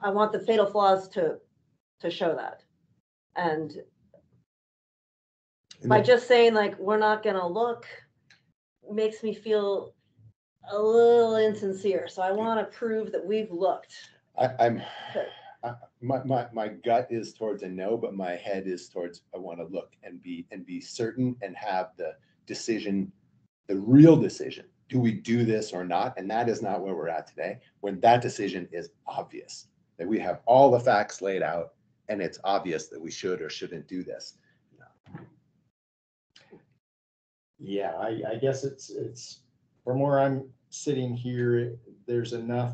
I want the fatal flaws to show that, and by just saying like we're not gonna look makes me feel a little insincere. So I want to prove that we've looked.
My gut is towards a no, but my head is towards I want to look and be certain and have the decision, the real decision. Do we do this or not? And that is not where we're at today, when that decision is obvious, that we have all the facts laid out and it's obvious that we should or shouldn't do this.
Yeah, I guess it's from where I'm sitting here, there's enough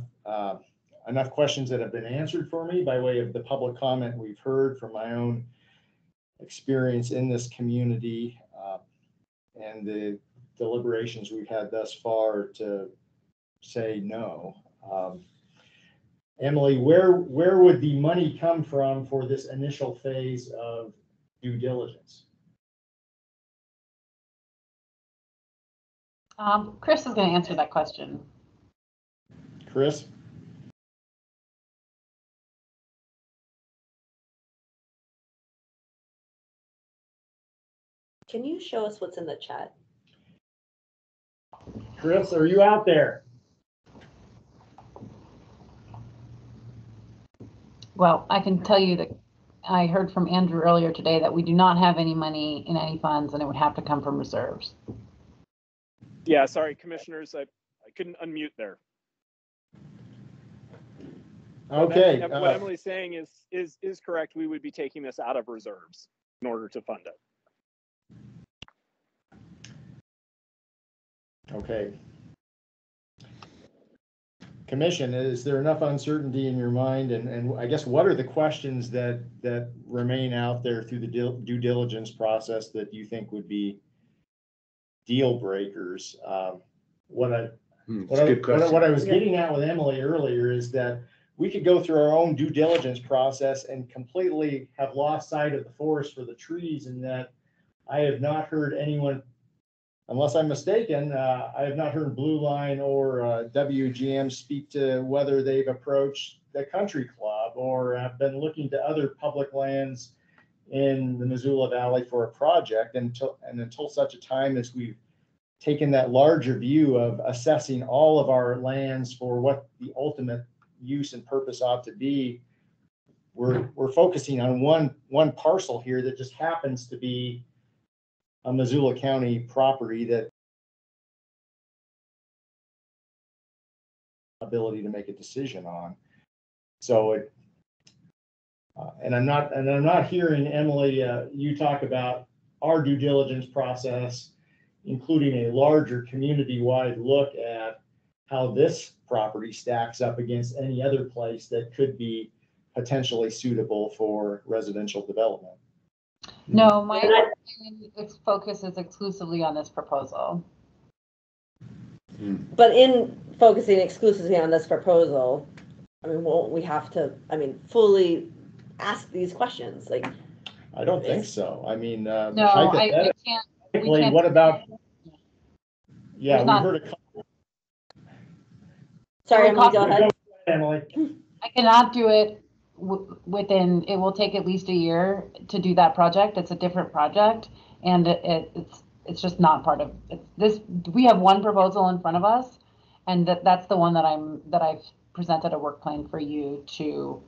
questions that have been answered for me by way of the public comment we've heard, from my own experience in this community, and the deliberations we've had thus far to say no. Emily, where would the money come from for this initial phase of due diligence?
Chris is going to answer that question.
Chris?
Can you show us what's in the chat?
Chris, are you out there?
Well, I can tell you that I heard from Andrew earlier today that we do not have any money in any funds and it would have to come from reserves.
Yeah, sorry, commissioners, I couldn't unmute there.
Okay.
What Emily's saying is correct. We would be taking this out of reserves in order to fund it.
Okay. Commission, is there enough uncertainty in your mind? And I guess what are the questions that remain out there through the due diligence process that you think would be deal breakers? What I was getting at with Emily earlier is that we could go through our own due diligence process and completely have lost sight of the forest for the trees, and that I have not heard anyone, unless I'm mistaken, I have not heard Blue Line or WGM speak to whether they've approached the country club or have been looking to other public lands in the Missoula Valley for a project until such a time as we've taken that larger view of assessing all of our lands for what the ultimate use and purpose ought to be. We're focusing on one parcel here that just happens to be a Missoula County property that ability to make a decision on. So and I'm not hearing, Emily, you talk about our due diligence process, including a larger community-wide look at how this property stacks up against any other place that could be potentially suitable for residential development.
No, my focus is exclusively on this proposal.
But in focusing exclusively on this proposal, I mean, won't we have to, fully ask these questions? Like,
I don't think so. I mean,
no, we can't.
What about? Yeah, we heard a couple.
Sorry, Emily, go ahead.
Emily.
I cannot do it within, it will take at least a year to do that project. It's a different project, and it's just not part of this. We have one proposal in front of us, and that's the one that I've presented a work plan for you to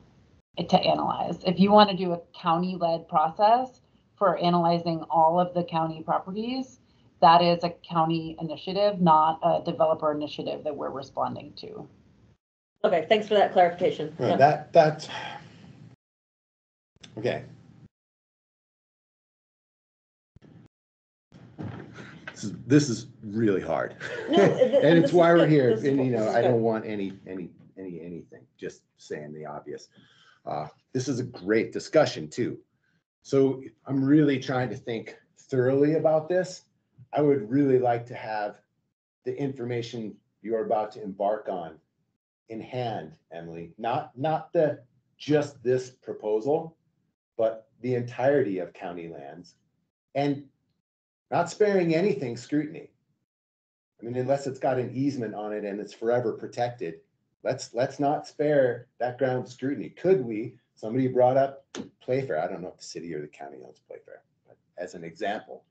analyze. If you want to do a county-led process for analyzing all of the county properties, that is a county initiative, not a developer initiative that we're responding to.
Okay, thanks for that clarification.
Right,
yeah.
That's okay. This is really hard,
No,
and it's why we're here. And I don't
good.
want anything. Just saying the obvious. This is a great discussion too. So I'm really trying to think thoroughly about this. I would really like to have the information you're about to embark on in hand, Emily. Not just this proposal, but the entirety of county lands, and not sparing anything scrutiny. I mean, unless it's got an easement on it and it's forever protected, let's not spare that ground scrutiny. Could we? Somebody brought up Playfair. I don't know if the city or the county owns Playfair, but as an example.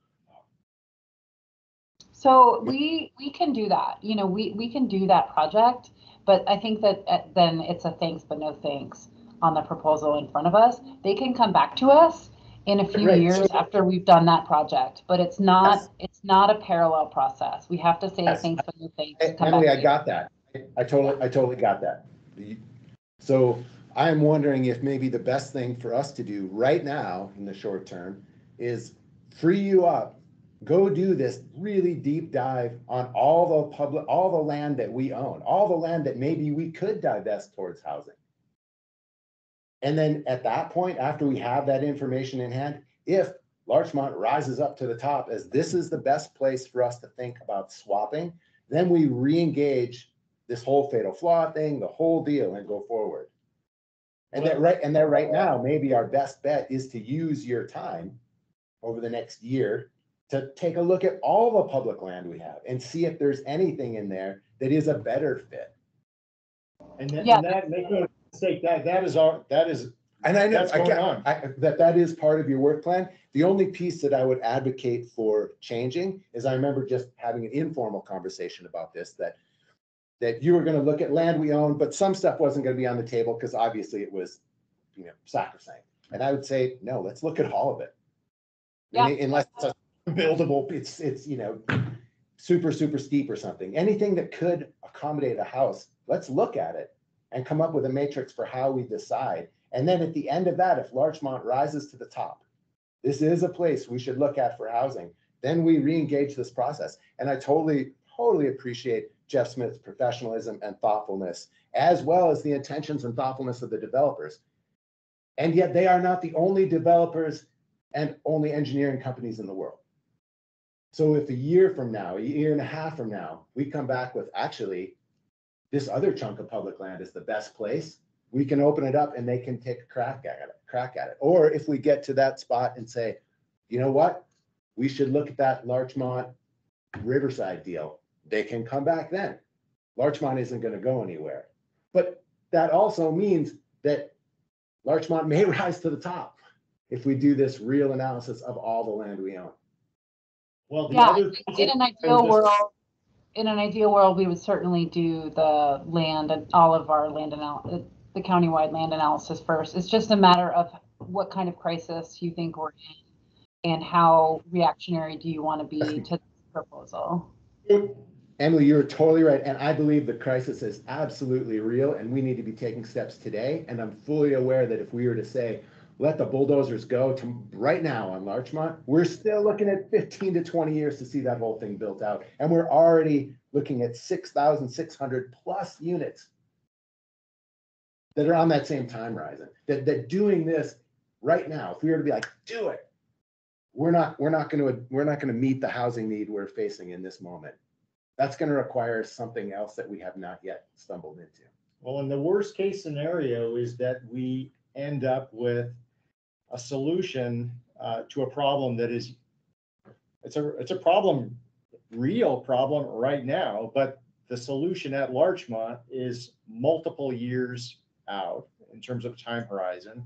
So we can do that. We can do that project, but I think that then it's a thanks but no thanks on the proposal in front of us. They can come back to us in a few years after we've done that project, but it's not a parallel process. We have to say thanks but no thanks.
Emily, I got that. I totally got that. So I'm wondering if maybe the best thing for us to do right now in the short term is free you up. Go do this really deep dive on all the land that we own, all the land that maybe we could divest towards housing. And then at that point, after we have that information in hand, if Larchmont rises up to the top as this is the best place for us to think about swapping, then we re-engage this whole fatal flaw thing, the whole deal, and go forward. And that right now, maybe our best bet is to use your time over the next year to take a look at all the public land we have and see if there's anything in there that is a better fit.
And that make no mistake, that is,
and I know
that
is part of your work plan. The only piece that I would advocate for changing is I remember just having an informal conversation about this, that you were going to look at land we own, but some stuff wasn't going to be on the table because obviously it was, sacrosanct. And I would say, no, let's look at all of it.
Yeah.
Unless it's a buildable, it's, you know, super steep or something. Anything that could accommodate a house, let's look at it and come up with a matrix for how we decide. And then at the end of that, if Larchmont rises to the top, this is a place we should look at for housing, then we re-engage this process. And I totally appreciate Jeff Smith's professionalism and thoughtfulness, as well as the intentions and thoughtfulness of the developers. And yet they are not the only developers and only engineering companies in the world. So if a year from now, a year and a half from now, we come back with actually this other chunk of public land is the best place, we can open it up and they can take a crack at it. Or if we get to that spot and say, you know what, we should look at that Larchmont Riverside deal, they can come back then. Larchmont isn't going to go anywhere. But that also means that Larchmont may rise to the top if we do this real analysis of all the land we own.
Well, the
Yeah,
other
in an ideal world, we would certainly do the land and all of our land the countywide land analysis first. It's just a matter of what kind of crisis you think we're in and how reactionary do you want to be to this proposal.
Emily, you're totally right. And I believe the crisis is absolutely real and we need to be taking steps today. And I'm fully aware that if we were to say, let the bulldozers go to right now on Larchmont, we're still looking at 15 to 20 years to see that whole thing built out. And we're already looking at 6,600 plus units that are on that same time horizon. That doing this right now, if we were to be like, do it, we're not going to meet the housing need we're facing in this moment. That's going to require something else that we have not yet stumbled into.
Well, and the worst case scenario is that we end up with a solution to a problem that is, it's a problem, real problem right now, but the solution at Larchmont is multiple years out in terms of time horizon,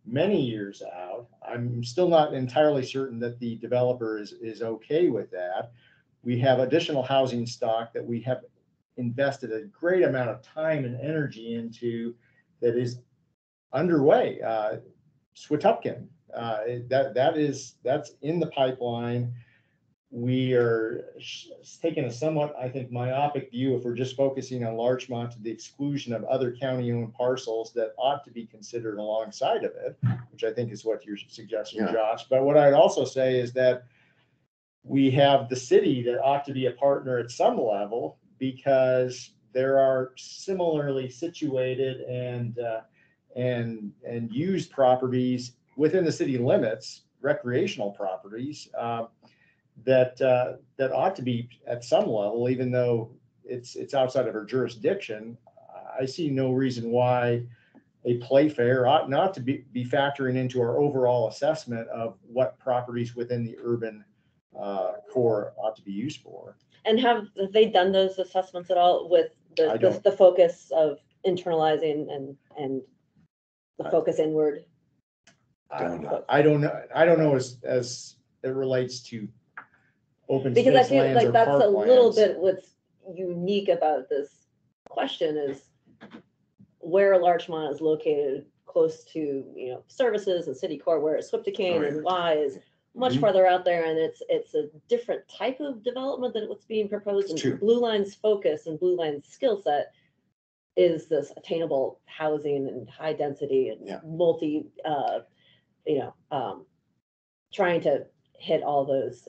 many years out. I'm still not entirely certain that the developer is okay with that. We have additional housing stock that we have invested a great amount of time and energy into that is underway. Switupkin, that's in the pipeline. We are taking a somewhat, I think, myopic view if we're just focusing on Larchmont to the exclusion of other county-owned parcels that ought to be considered alongside of it, which I think is what you're suggesting,
Yeah.
Josh. But what I'd also say is that we have the city that ought to be a partner at some level because there are similarly situated and used properties within the city limits, recreational properties, that ought to be at some level, even though it's outside of our jurisdiction. I see no reason why a Playfair ought not to be factoring into our overall assessment of what properties within the urban core ought to be used for.
And have they done those assessments at all with the focus of internalizing and the focus inward?
I don't know as it relates to open space
because I feel
lands
like
or
that's a
parklands.
little bit what's unique about this question is where Larchmont is located close to services and city core, whereas Swipticane and Y is much farther out there, and it's a different type of development than what's being proposed. And Blue Line's focus and Blue Line's skill set is this attainable housing and high density and multi, trying to hit all those,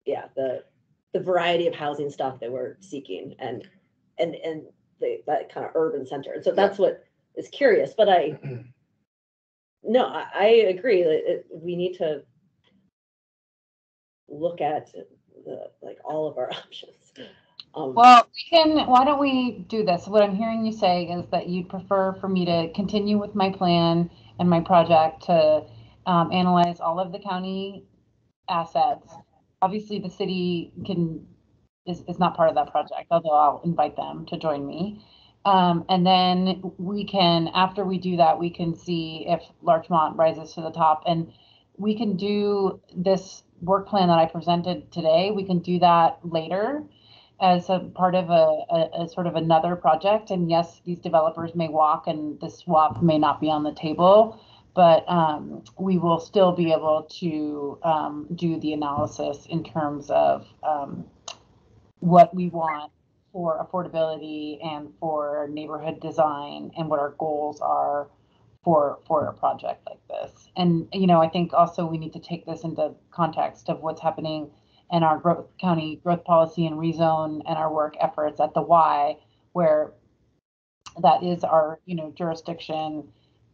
the variety of housing stock that we're seeking and that kind of urban center. And so that's what is curious, but I agree that we need to look at all of our options.
Well, why don't we do this? What I'm hearing you say is that you'd prefer for me to continue with my plan and my project to analyze all of the county assets. Obviously, the city is not part of that project, although I'll invite them to join me. And then we can, after we do that, we can see if Larchmont rises to the top, and we can do this work plan that I presented today. We can do that later as a part of a sort of another project. And yes, these developers may walk and the swap may not be on the table, but we will still be able to do the analysis in terms of what we want for affordability and for neighborhood design and what our goals are for a project like this. And, you know, I think also we need to take this into context of what's happening in our county growth policy and rezone and our work efforts at the Y, where that is our, you know, jurisdiction.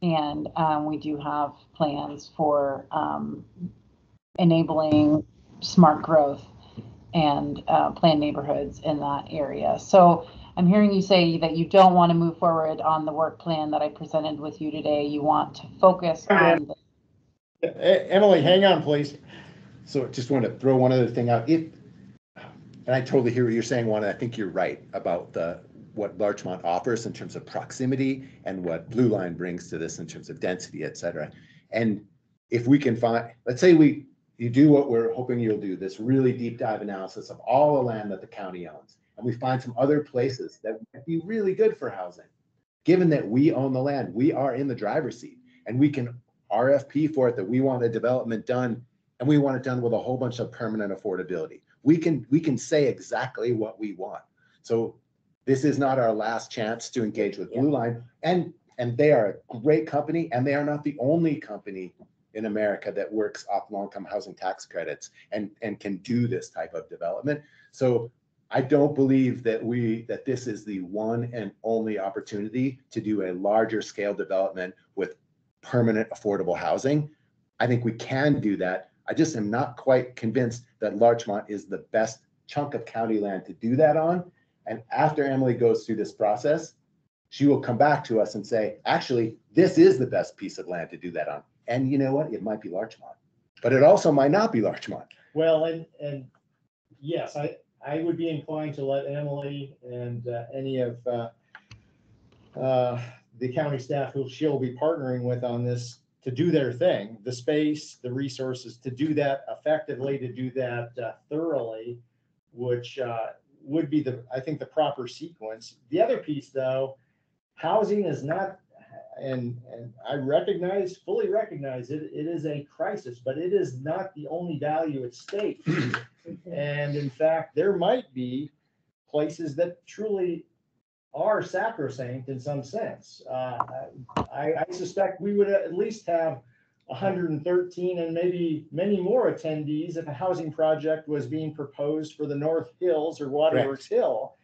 And we do have plans for enabling smart growth and planned neighborhoods in that area. So I'm hearing you say that you don't want to move forward on the work plan that I presented with you today. You want to focus on
Emily, hang on, please.
So just want to throw one other thing out. And I totally hear what you're saying, Juan. I think you're right about what Larchmont offers in terms of proximity and what Blue Line brings to this in terms of density, et cetera. And if we can find, let's say you do what we're hoping you'll do, this really deep dive analysis of all the land that the county owns, and we find some other places that might be really good for housing. Given that we own the land, we are in the driver's seat, and we can RFP for it that we want a development done, and we want it done with a whole bunch of permanent affordability. We can say exactly what we want. So this is not our last chance to engage with Blue Line, and they are a great company, and they are not the only company in America that works off long-term housing tax credits and can do this type of development. So I don't believe that this is the one and only opportunity to do a larger scale development with permanent affordable housing. I think we can do that. I just am not quite convinced that Larchmont is the best chunk of county land to do that on. And after Emily goes through this process, she will come back to us and say, actually, this is the best piece of land to do that on. And you know what? It might be Larchmont, but it also might not be Larchmont.
Well, and yes, I would be inclined to let Emily and any of the county staff who she'll be partnering with on this to do their thing, the space, the resources to do that effectively, to do that thoroughly, which would be I think the proper sequence. The other piece though, housing is not, and I fully recognize it is a crisis, but it is not the only value at stake. And in fact, there might be places that truly are sacrosanct in some sense. I suspect we would at least have 113 and maybe many more attendees if a housing project was being proposed for the North Hills or Waterworks Hill.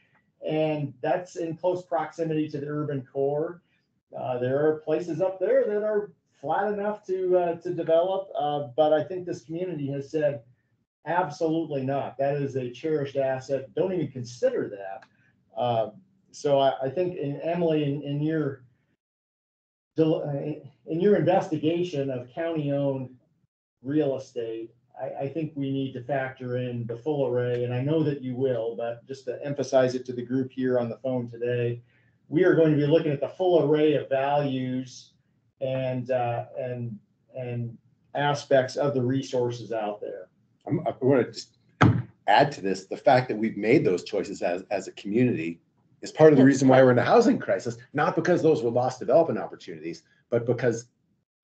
And that's in close proximity to the urban core. There are places up there that are flat enough to develop, but I think this community has said, absolutely not. That is a cherished asset. Don't even consider that. So I think, Emily, in your investigation of county-owned real estate, I think we need to factor in the full array, and I know that you will, but just to emphasize it to the group here on the phone today, we are going to be looking at the full array of values and aspects of the resources out there.
I want to just add to this, the fact that we've made those choices as a community is part of the reason why we're in a housing crisis, not because those were lost development opportunities, but because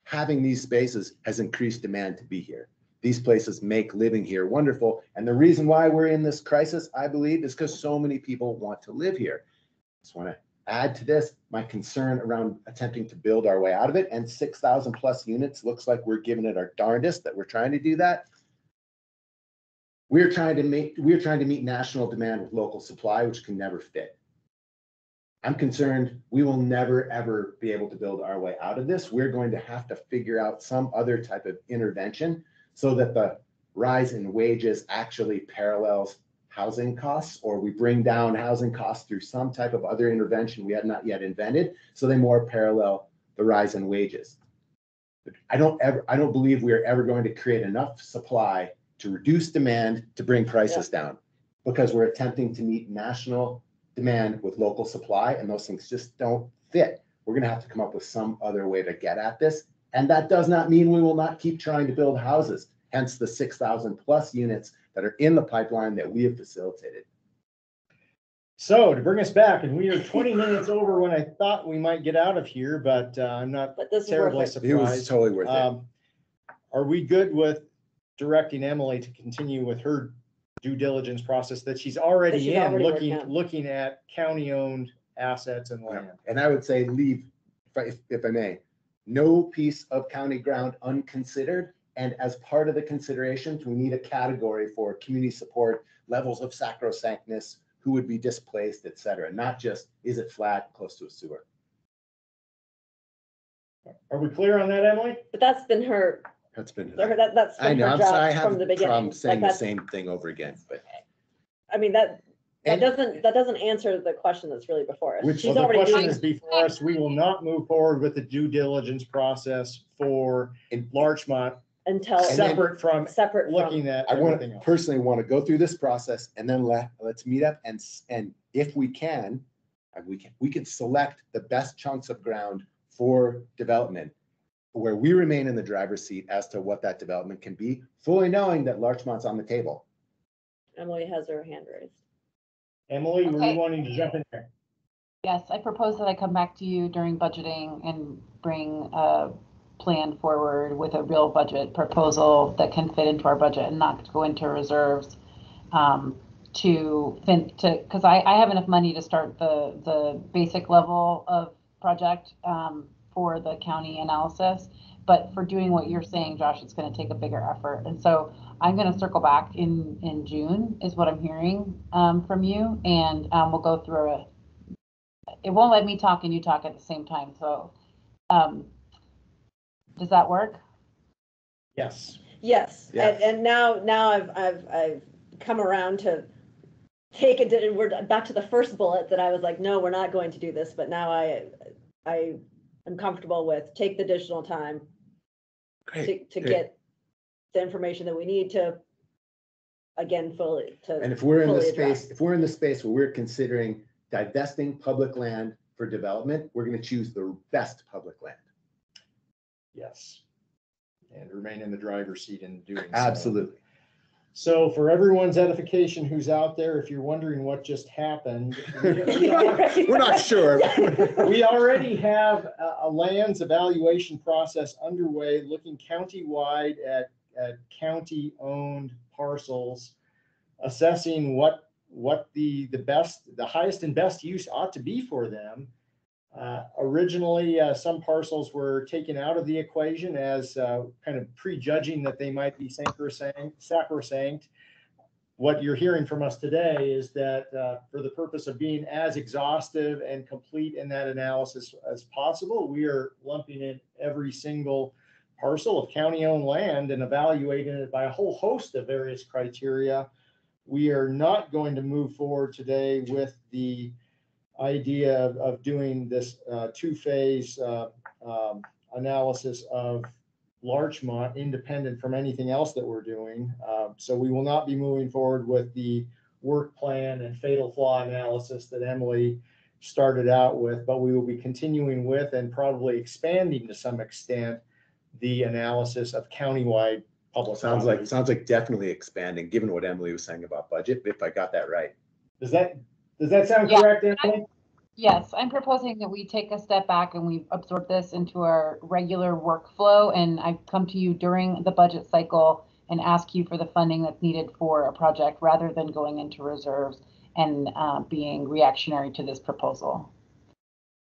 having these spaces has increased demand to be here. These places make living here wonderful. And the reason why we're in this crisis, I believe, is because so many people want to live here. I just want to add to this my concern around attempting to build our way out of it. And 6,000 plus units looks like we're giving it our darndest that we're trying to do that. We're trying to meet national demand with local supply, which can never fit. I'm concerned we will never, ever be able to build our way out of this. We're going to have to figure out some other type of intervention so that the rise in wages actually parallels housing costs, or we bring down housing costs through some type of other intervention we have not yet invented, so they more parallel the rise in wages. I don't believe we are ever going to create enough supply to reduce demand to bring prices down, because we're attempting to meet national demand with local supply, and those things just don't fit. We're going to have to come up with some other way to get at this. And that does not mean we will not keep trying to build houses, hence the 6,000 plus units that are in the pipeline that we have facilitated.
So to bring us back, and we are 20 minutes over when I thought we might get out of here, but I'm not terribly surprised.
It was totally worth it.
Are we good with directing Emily to continue with her due diligence process that she's already looking at county-owned assets and land?
And I would say leave, if I may, no piece of county ground unconsidered. And as part of the considerations, we need a category for community support, levels of sacrosanctness, who would be displaced, et cetera. Not just, is it flat, close to a sewer?
Are we clear on that, Emily?
But that's been her.
That's been
that's been
I know.
her
I'm
job
sorry. I have
from the beginning.
saying the same thing over again. But
I mean that doesn't answer the question that's really before us.
She's the question is before us. We will not move forward with the due diligence process for Larchmont
until
separate from looking at everything else.
Personally want to go through this process and then let's meet up and if we can select the best chunks of ground for development where we remain in the driver's seat as to what that development can be, fully knowing that Larchmont's on the table.
Emily has her hand raised.
Emily, were you wanting to jump in there?
Yes, I propose that I come back to you during budgeting and bring a plan forward with a real budget proposal that can fit into our budget and not go into reserves because I have enough money to start the basic level of project for the county analysis. But for doing what you're saying, Josh, it's going to take a bigger effort. And so I'm going to circle back in June is what I'm hearing from you. And we'll go through it won't let me talk and you talk at the same time. So does that work?
Yes.
Yes. And now I've come around to take it. We're back to the first bullet that I was like, no, we're not going to do this. But now I'm comfortable with take the additional time to get the information that we need to again fully to.
And if we're in the space where we're considering divesting public land for development, we're going to choose the best public land.
Yes. And remain in the driver's seat in doing so.
Absolutely.
So for everyone's edification who's out there, if you're wondering what just happened,
we're not sure.
We already have a lands evaluation process underway looking countywide at county-owned parcels, assessing what the highest and best use ought to be for them. Originally, some parcels were taken out of the equation as kind of prejudging that they might be sacrosanct. What you're hearing from us today is that for the purpose of being as exhaustive and complete in that analysis as possible, we are lumping in every single parcel of county-owned land and evaluating it by a whole host of various criteria. We are not going to move forward today with the idea of doing this two-phase analysis of Larchmont independent from anything else that we're doing. So we will not be moving forward with the work plan and fatal flaw analysis that Emily started out with, but we will be continuing with and probably expanding to some extent the analysis of countywide public.
Sounds like definitely expanding, given what Emily was saying about budget, if I got that right.
Does that sound correct, Emily?
Yes, I'm proposing that we take a step back and we absorb this into our regular workflow. And I come to you during the budget cycle and ask you for the funding that's needed for a project rather than going into reserves and being reactionary to this proposal.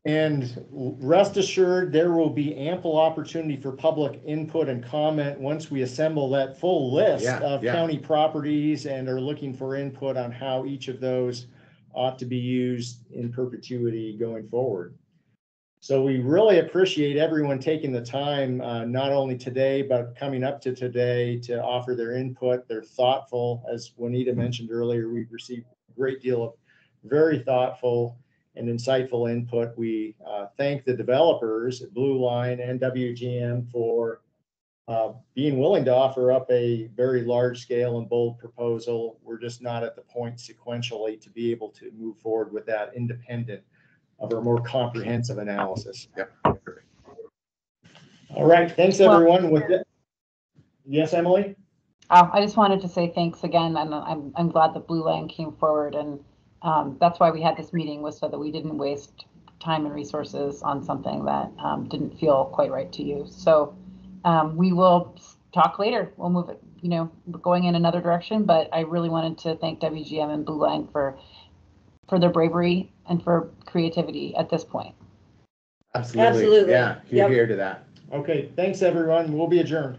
And rest assured, there will be ample opportunity for public input and comment once we assemble that full list of county properties and are looking for input on how each of those ought to be used in perpetuity going forward. So we really appreciate everyone taking the time, not only today, but coming up to today to offer their input. They're thoughtful. As Juanita mentioned earlier, we've received a great deal of very thoughtful and insightful input. We thank the developers at Blue Line and WGM for being willing to offer up a very large scale and bold proposal. We're just not at the point sequentially to be able to move forward with that independent of a more comprehensive analysis.
Yep.
All right. Thanks, everyone. With that, yes, Emily?
I just wanted to say thanks again. And I'm glad that Blue Line came forward and That's why we had this meeting, was so that we didn't waste time and resources on something that didn't feel quite right to you. So we will talk later. We'll move it, we're going in another direction, but I really wanted to thank WGM and Blue Line for their bravery and for creativity at this point.
Absolutely. Yeah, you're here to that.
Okay, thanks everyone. We'll be adjourned.